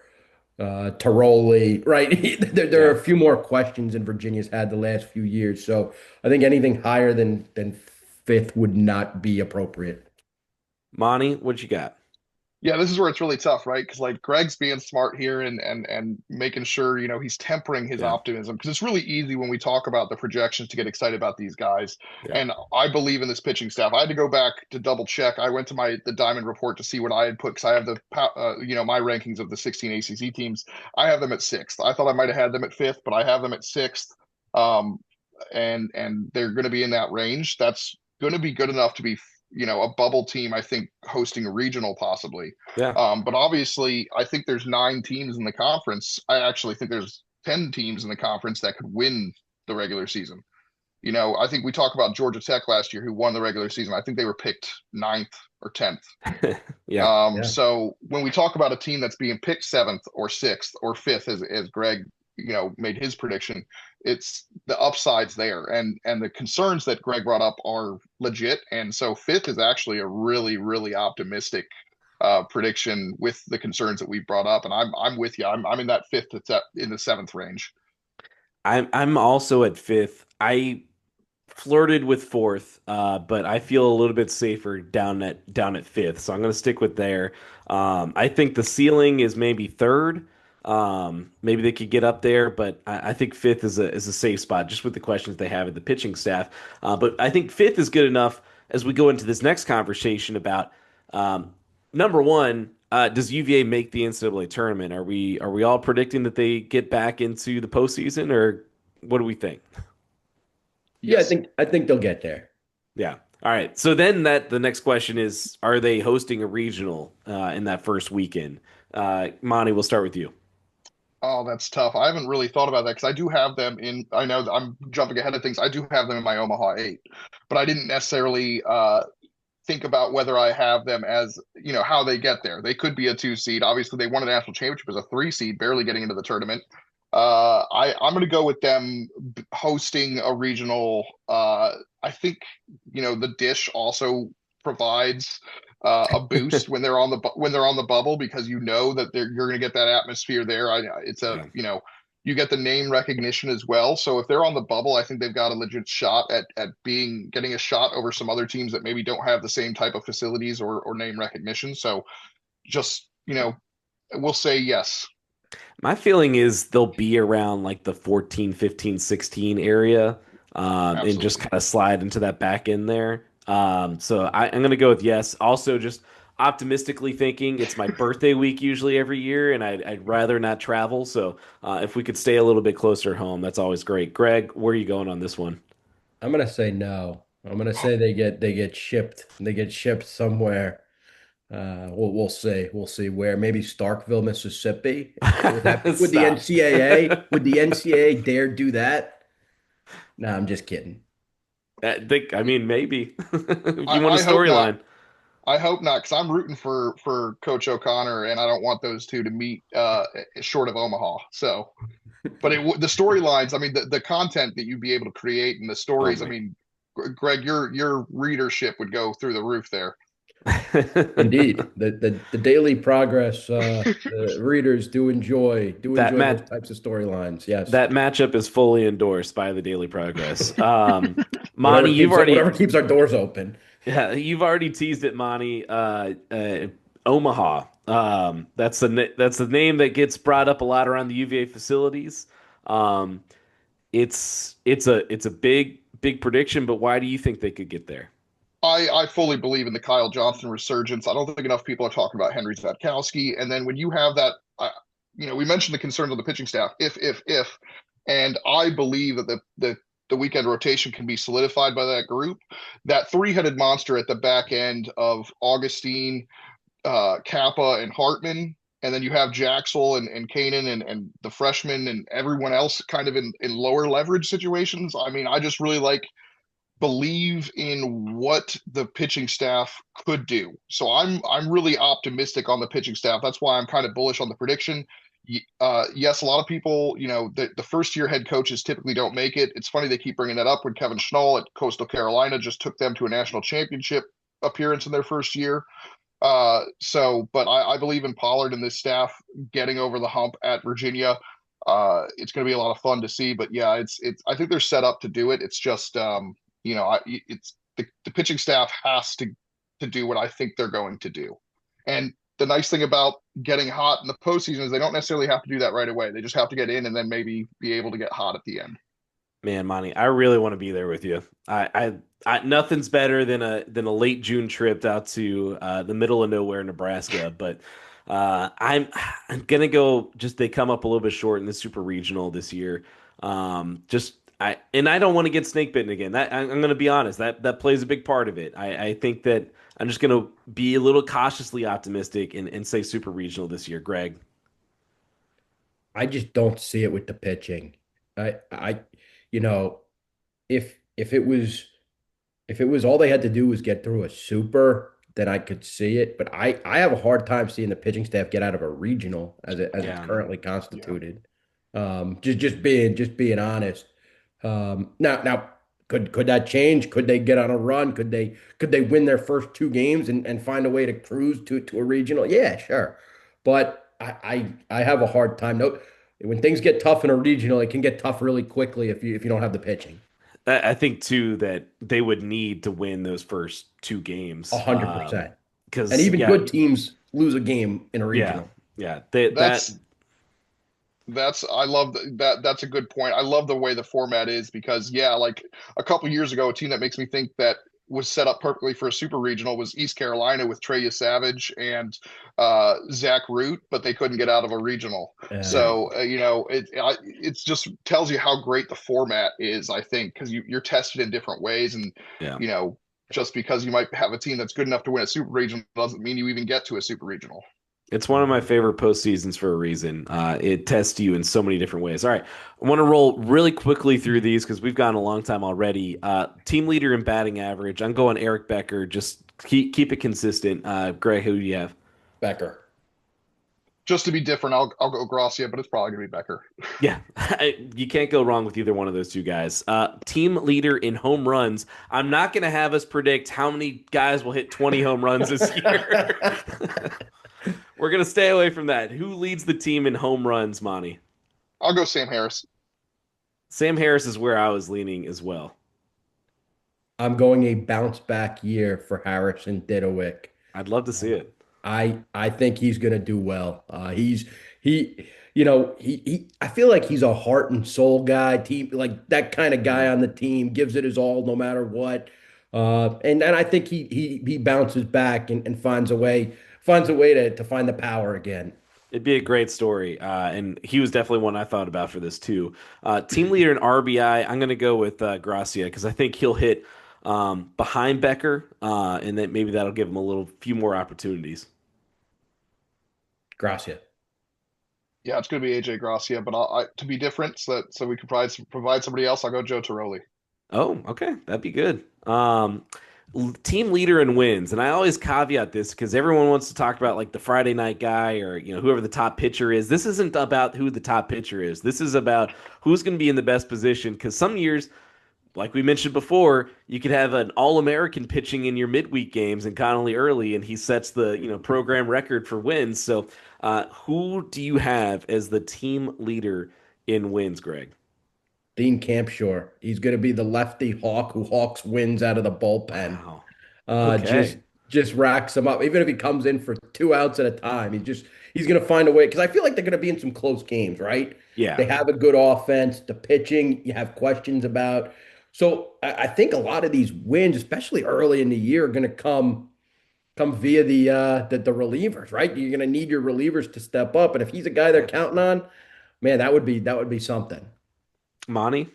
Tiroli, right? There are yeah. a few more questions than Virginia's had the last few years. So I think anything higher than fifth would not be appropriate. Monty, what you got? Yeah, this is where it's really tough, right? Because like Greg's being smart here and making sure he's tempering his Yeah, optimism, because it's really easy when we talk about the projections to get excited about these guys. yeah, And I believe in this pitching staff. I had to go back to double check. I went to the Diamond report to see what I had put, because I have my rankings of the 16 ACC teams. I have them at sixth. I thought I might have had them at fifth, but I have them at sixth. Um, and they're going to be in that range. That's going to be good enough to be a bubble team, I think, hosting a regional possibly. yeah. But obviously, I think there's 9 teams in the conference. I actually think there's 10 teams in the conference that could win the regular season. I think we talked about Georgia Tech last year, who won the regular season. I think they were picked ninth or 10th. Yeah. Yeah. So when we talk about a team that's being picked seventh or sixth or fifth, as Greg, made his prediction, it's the upsides there, and the concerns that Greg brought up are legit. And so fifth is actually a really, really optimistic prediction with the concerns that we brought up. And I'm with you. I'm in that fifth to in the seventh range. I'm also at fifth. I flirted with fourth, but I feel a little bit safer down at fifth, so I'm going to stick with there. I think the ceiling is maybe third. Maybe they could get up there, but I think fifth is a safe spot just with the questions they have at the pitching staff. But I think fifth is good enough as we go into this next conversation about number one. Does UVA make the NCAA tournament? Are we all predicting that they get back into the postseason, or what do we think? Yeah, Yes. I think they'll get there. Yeah. All right. So then the next question is, are they hosting a regional in that first weekend? Monty, we'll start with you. Oh, that's tough. I haven't really thought about that because I do have them in. I know that I'm jumping ahead of things. I do have them in my Omaha 8, but I didn't necessarily think about whether I have them as, how they get there. They could be a 2 seed. Obviously, they won a national championship as a 3 seed, barely getting into the tournament. I'm going to go with them hosting a regional. I think, the dish also provides a boost when they're on the bubble, because that you're going to get that atmosphere there. It's a Yeah. you get the name recognition as well. So if they're on the bubble, I think they've got a legit shot at getting a shot over some other teams that maybe don't have the same type of facilities or name recognition. So just, we'll say yes. My feeling is they'll be around like the 14, 15, 16 area, and just Absolutely. kind of slide into that back end there. I'm going to go with yes. Also, just optimistically thinking it's my birthday week usually every year, and I'd rather not travel. So if we could stay a little bit closer home, that's always great. Greg, where are you going on this one? I'm gonna say no. I'm gonna say they get shipped. They get shipped somewhere. We'll see. We'll see where. Maybe Starkville, Mississippi. Would the Stop. NCAA dare do that? No, I'm just kidding. I mean, maybe if you want a I hope not. storyline. I hope not, because I'm rooting for Coach O'Connor, and I don't want those two to meet short of Omaha. So, but the storylines, I mean, the content that you'd be able to create and the Oh stories, I my. mean, Greg, your readership would go through the roof there. Indeed, the daily progress. The readers do That enjoy those match types of storylines. Yes, that matchup is fully endorsed by the Daily Progress. Monty, whatever keeps whatever keeps our doors open. yeah, you've already teased it, Monty. Omaha. That's the name that gets brought up a lot around the UVA facilities. Um, it's a big prediction, but why do you think they could get there? I fully believe in the Kyle Johnson resurgence. I don't think enough people are talking about Henry Zatkowski. And then when you have that, we mentioned the concerns of the pitching staff. If, and I believe that the weekend rotation can be solidified by that group. That three-headed monster at the back end of Augustine, Kappa, and Hartman, and then you have Jaxel and Kanan and the freshmen and everyone else kind of in lower leverage situations. I mean, I just really believe in what the pitching staff could do. So I'm really optimistic on the pitching staff. That's why I'm kind of bullish on the prediction. Yes, a lot of people, the first year head coaches typically don't make it. It's funny they keep bringing that up when Kevin Schnall at Coastal Carolina just took them to a national championship appearance in their first year. But I believe in Pollard and this staff getting over the hump at Virginia. It's going to be a lot of fun to see. But yeah, I think they're set up to do it. It's just it's the pitching staff has to do what I think they're going to do. And the nice thing about getting hot in the postseason is they don't necessarily have to do that right away. They just have to get in and then maybe be able to get hot at the end. Man, Monty, I really want to be there with you. Nothing's better than a late June trip out to the middle of nowhere, Nebraska. But I'm gonna go. Just they come up a little bit short in the super regional this year. I don't want to get snake bitten again. I'm gonna be honest. That plays a big part of it. I think that I'm just gonna be a little cautiously optimistic and say super regional this year, Greg. I just don't see it with the pitching. I you know, if it was all they had to do was get through a super, then I could see it. But I have a hard time seeing the pitching staff get out of a regional as it's Yeah. currently Yeah. constituted. Just being honest. Now could that change? Could they get on a run? Could they win their first two games and find a way to cruise to a regional? Yeah, sure. But I have a hard time. No, when things get tough in a regional, it can get tough really quickly if you don't have the pitching. I think too that they would need to win those first two A games. hundred percent. And Because even good teams lose a game in a yeah, regional. yeah, that That's I love that. That's a good point. I love the way the format is because yeah, like a couple years ago, a team that makes me think that was set up perfectly for a super regional was East Carolina with Treya Savage and Zach Root, but they couldn't get out of a regional. yeah, So it's just tells you how great the format is. I think because you're tested in different ways, and yeah. you know just because you might have a team that's good enough to win a super regional doesn't mean you even get to a super regional. It's one of my favorite postseasons for a reason. It tests you in so many different ways. All right, I want to roll really quickly through these because we've gone a long time already. Team leader in batting average. I'm going Eric Becker. Just keep it consistent. Greg, who do you have? Becker. Just to be different, I'll go Gracia, but it's probably gonna be Becker. Yeah, you can't go wrong with either one of those two guys. Team leader in home runs. I'm not going to have us predict how many guys will hit 20 home runs this year. We're going to stay away from that. Who leads the team in home runs, Monty? I'll go Sam Harris. Sam Harris is where I was leaning as well. I'm going a bounce back year for Harrison Didowick. I'd love to see it. I think he's going to do well. He you know he I feel like he's a heart and soul guy, team like that kind of guy on the team, gives it his all no matter what. And I think he bounces back and finds a way to find the power again. It'd be a great story. And he was definitely one I thought about for this too. Team leader in RBI, I'm going to go with Gracia because I think he'll hit behind Becker, and then maybe that'll give him a few more opportunities. Gracia. Yeah, it's going to be AJ Gracia, but to be different, so we can provide somebody else. I'll go Joe Toroli. Oh, okay, that'd be good. Team leader in wins, and I always caveat this because everyone wants to talk about like the Friday night guy or whoever the top pitcher is. This isn't about who the top pitcher is. This is about who's going to be in the best position. Because some years, like we mentioned before, you could have an All-American pitching in your midweek games and Connolly early, and he sets the program record for wins. So, who do you have as the team leader in wins, Greg? Dean Campshore. He's going to be the lefty hawk who hawks wins out of the bullpen. Wow. Just Okay. just racks them up. Even if he comes in for 2 outs at a time, he's going to find a way. Because I feel like they're going to be in some close games, right? Yeah. They have a good offense. The pitching you have questions about. So I think a lot of these wins, especially early in the year, are going to come via the relievers, right? You're going to need your relievers to step up, and if he's a guy they're counting on, man, that would be something. Monty?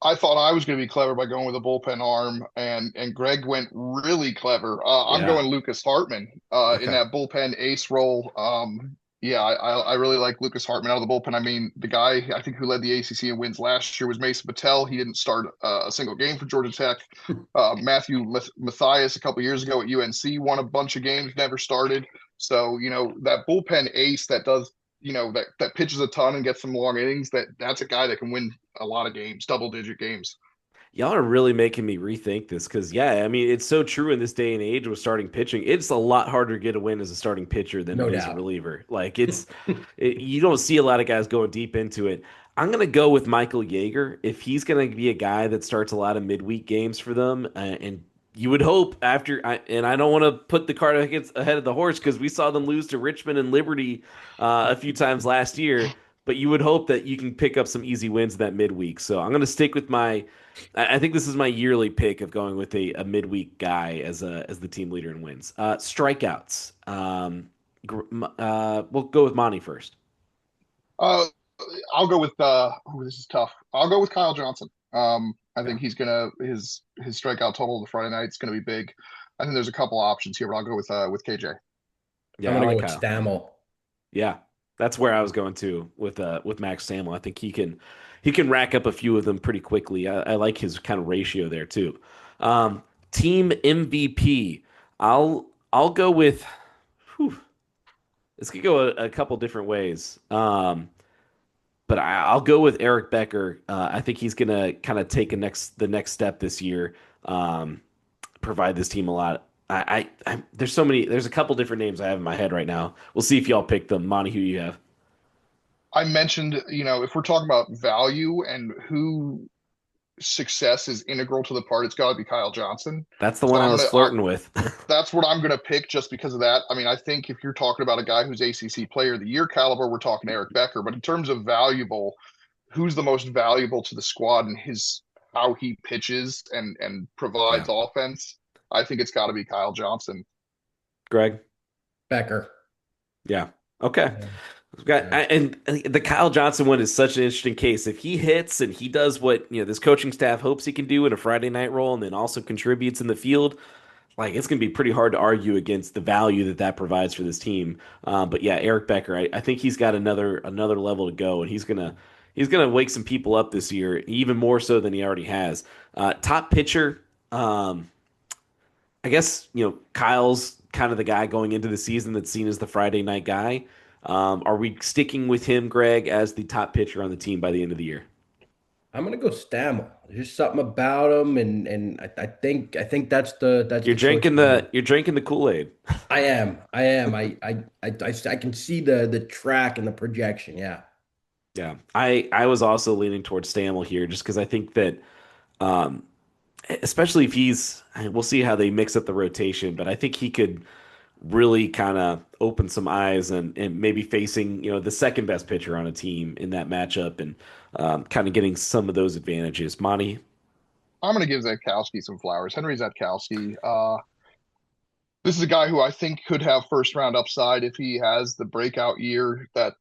I thought I was going to be clever by going with a bullpen arm, and Greg went really clever. I'm Yeah. going Lucas Hartman in Okay. that bullpen ace role. Yeah, I really like Lucas Hartman out of the bullpen. I mean, the guy I think who led the ACC in wins last year was Mason Patel. He didn't start a single game for Georgia Tech. Matthew Mathias a couple years ago at UNC won a bunch of games, never started. So that bullpen ace that does that pitches a ton and gets some long innings. That's a guy that can win a lot of games, double digit games. Y'all are really making me rethink this because, yeah, I mean, it's so true in this day and age with starting pitching. It's a lot harder to get a win as a starting pitcher than No it is a doubt. reliever. Like, you don't see a lot of guys going deep into it. I'm going to go with Michael Yeager. If he's going to be a guy that starts a lot of midweek games for them, and you would hope and I don't want to put the cart ahead of the horse because we saw them lose to Richmond and Liberty a few times last year, but you would hope that you can pick up some easy wins that midweek. So I'm going to stick with I think this is my yearly pick of going with a midweek guy as the team leader in wins. Strikeouts. We'll go with Monty first. Uh, I'll go with this is tough. I'll go with Kyle Johnson. I Yeah. think his strikeout total the Friday night is gonna be big. I think there's a couple options here, but I'll go with KJ. I'm Yeah, I gonna go like with Kyle. Stammel. Yeah, that's where I was going to with Max Samuel. I think he can rack up a few of them pretty quickly. I like his kind of ratio there too. Team MVP. I'll go with. Whew, this could go a couple different ways. But I'll go with Eric Becker. I think he's gonna kind of take the next step this year. Provide this team a lot. There's a couple different names I have in my head right now. We'll see if y'all pick them. Monty, who you have? I mentioned, if we're talking about value and who success is integral to the part, it's got to be Kyle Johnson. That's the So one I was flirting with. that's what I'm going to pick just because of that. I mean, I think if you're talking about a guy who's ACC Player of the Year caliber, we're talking Eric Becker. But in terms of valuable, who's the most valuable to the squad and how he pitches and Yeah, provides offense? I think it's got to be Kyle Johnson. Greg. Becker. Yeah. Okay. Yeah. Yeah. And the Kyle Johnson one is such an interesting case. If he hits and he does what, this coaching staff hopes he can do in a Friday night role and then also contributes in the field, like it's going to be pretty hard to argue against the value that that provides for this team. But yeah, Eric Becker, I think he's got another level to go, and he's gonna wake some people up this year, even more so than he already has. Top pitcher, I guess Kyle's kind of the guy going into the season that's seen as the Friday night guy. Are we sticking with him, Greg, as the top pitcher on the team by the end of the year? I'm gonna go Stammel. There's just something about him, and I think that's You're the choice drinking for me. the Kool-Aid. I am. I am. I can see the track and the projection. Yeah. Yeah, I was also leaning towards Stammel here, just because I think that, um, especially if we'll see how they mix up the rotation, but I think he could really kind of open some eyes and maybe facing the second best pitcher on a team in that matchup and kind of getting some of those advantages. Monty, I'm going to give Zatkowski some flowers. Henry Zatkowski. This is a guy who I think could have first round upside if he has the breakout year that,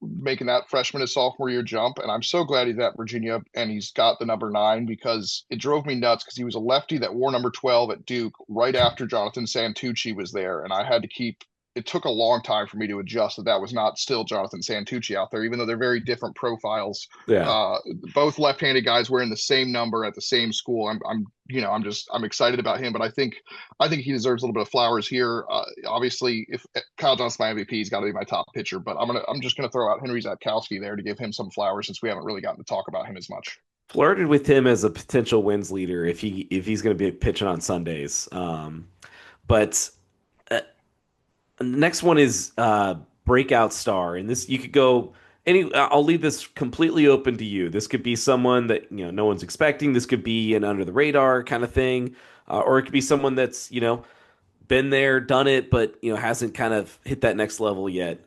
making that freshman to sophomore year jump. And I'm so glad he's at Virginia and he's got the number 9 because it drove me nuts because he was a lefty that wore number 12 at Duke right after Jonathan Santucci was there. And I had to it took a long time for me to adjust that was not still Jonathan Santucci out there, even though they're very different profiles. yeah, Both left-handed guys wearing the same number at the same school. I'm excited about him, but I think he deserves a little bit of flowers here. Obviously, if Kyle Johnson's my MVP, he's got to be my top pitcher. But I'm just gonna throw out Henry Zatkowski there to give him some flowers since we haven't really gotten to talk about him as much. flirted with him as a potential wins leader if he's going to be pitching on Sundays. But the next one is breakout star, and this you could go any. I'll leave this completely open to you. This could be someone that no one's expecting. This could be an under the radar kind of thing, or it could be someone that's been there, done it, but hasn't kind of hit that next level yet.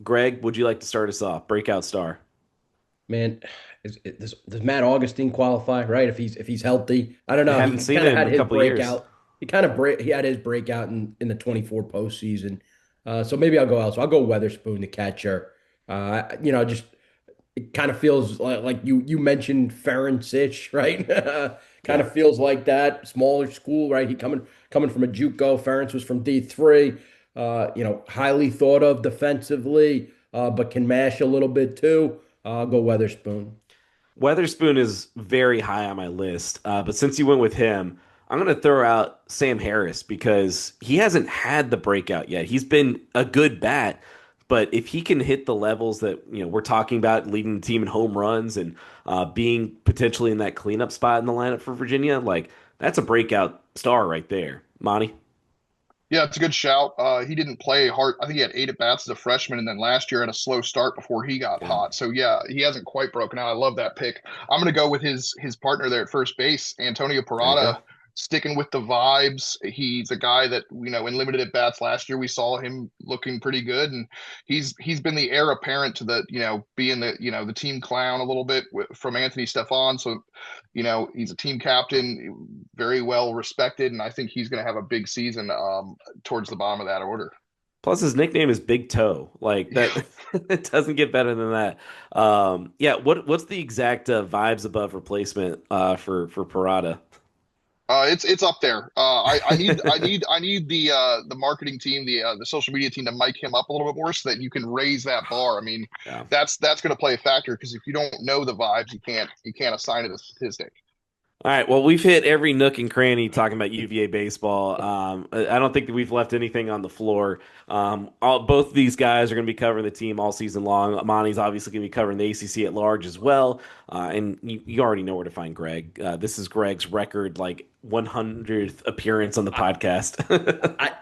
Greg, would you like to start us off? Breakout star. Man, does Matt Augustine qualify, right? If he's healthy, I don't I know. haven't He seen kind of it in had a his couple of years. breakout. He had his breakout in the 24 postseason. So maybe I'll go else. I'll go Weatherspoon, the catcher. Just it kind of feels like you mentioned Ferrin Sitch, right? Kind Yeah. of feels like that smaller school, right? He coming from a JUCO. Ferentz was from D3. Highly thought of defensively, but can mash a little bit too. I'll go Weatherspoon. Weatherspoon is very high on my list, but since you went with him, I'm going to throw out Sam Harris because he hasn't had the breakout yet. He's been a good bat, but if he can hit the levels that we're talking about, leading the team in home runs and being potentially in that cleanup spot in the lineup for Virginia, like that's a breakout star right there. Monty, Yeah, it's a good shout. He didn't play hard. I think he had 8 at bats as a freshman, and then last year had a slow start before he got yeah, hot. So yeah, he hasn't quite broken out. I love that pick. I'm going to go with his partner there at first base, Antonio there you go. Parada, sticking with the vibes. He's a guy that in limited at bats last year we saw him looking pretty good, and he's been the heir apparent to the being the team clown a little bit from Anthony Stefan. So he's a team captain, very well respected, and I think he's going to have a big season towards the bottom of that order. Plus, his nickname is Big Toe. Like Yeah, that, it doesn't get better than that. Yeah. What's the exact vibes above replacement for Parada? it's up there. I need the marketing team, the social media team to mic him up a little bit more so that you can raise that bar. I mean, Yeah. that's going to play a factor because if you don't know the vibes, you can't assign it a statistic. All right. Well, we've hit every nook and cranny talking about UVA baseball. I don't think that we've left anything on the floor. Both of these guys are going to be covering the team all season long. Monty's obviously going to be covering the ACC at large as well. And you already know where to find Greg. This is Greg's record, like 100th appearance on the podcast.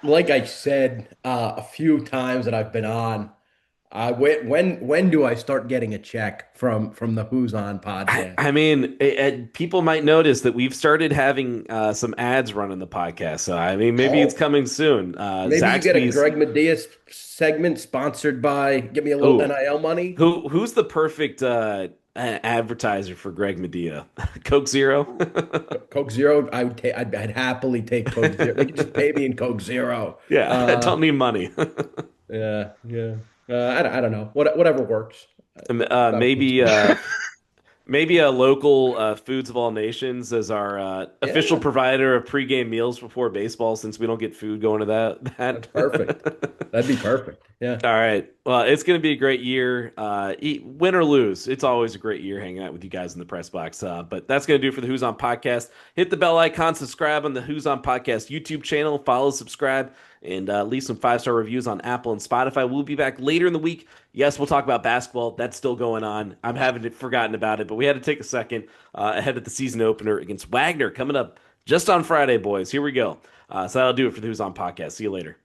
Like I said a few times that I've been on, when do I start getting a check from the Who's On podcast? I mean, people might notice that we've started having some ads running the podcast. So, I mean, maybe it's Oh, coming soon. maybe you get a Zaxby's. Greg Madia segment sponsored by Give Me a Little Oh, NIL Money. who's the perfect advertiser for Greg Madia? Coke Zero? Coke Zero, I'd happily take Coke Zero. They could just pay me in Coke Zero. Yeah, I Uh, don't need money. yeah, yeah. I don't know. Whatever works. Not a big Maybe maybe a local Foods of All Nations as our official Yeah, provider of pregame meals before baseball, since we don't get food going to that's perfect. that. That'd be perfect. Yeah. All right. Well, it's going to be a great year. Win or lose, it's always a great year hanging out with you guys in the press box. But that's going to do it for the Who's On podcast. Hit the bell icon, subscribe on the Who's On podcast YouTube channel, follow, subscribe, and leave some 5-star reviews on Apple and Spotify. We'll be back later in the week. Yes, we'll talk about basketball. That's still going on. I'm having forgotten about it, but we had to take a second ahead of the season opener against Wagner coming up just on Friday, boys. Here we go. So that'll do it for the Who's On podcast. See you later.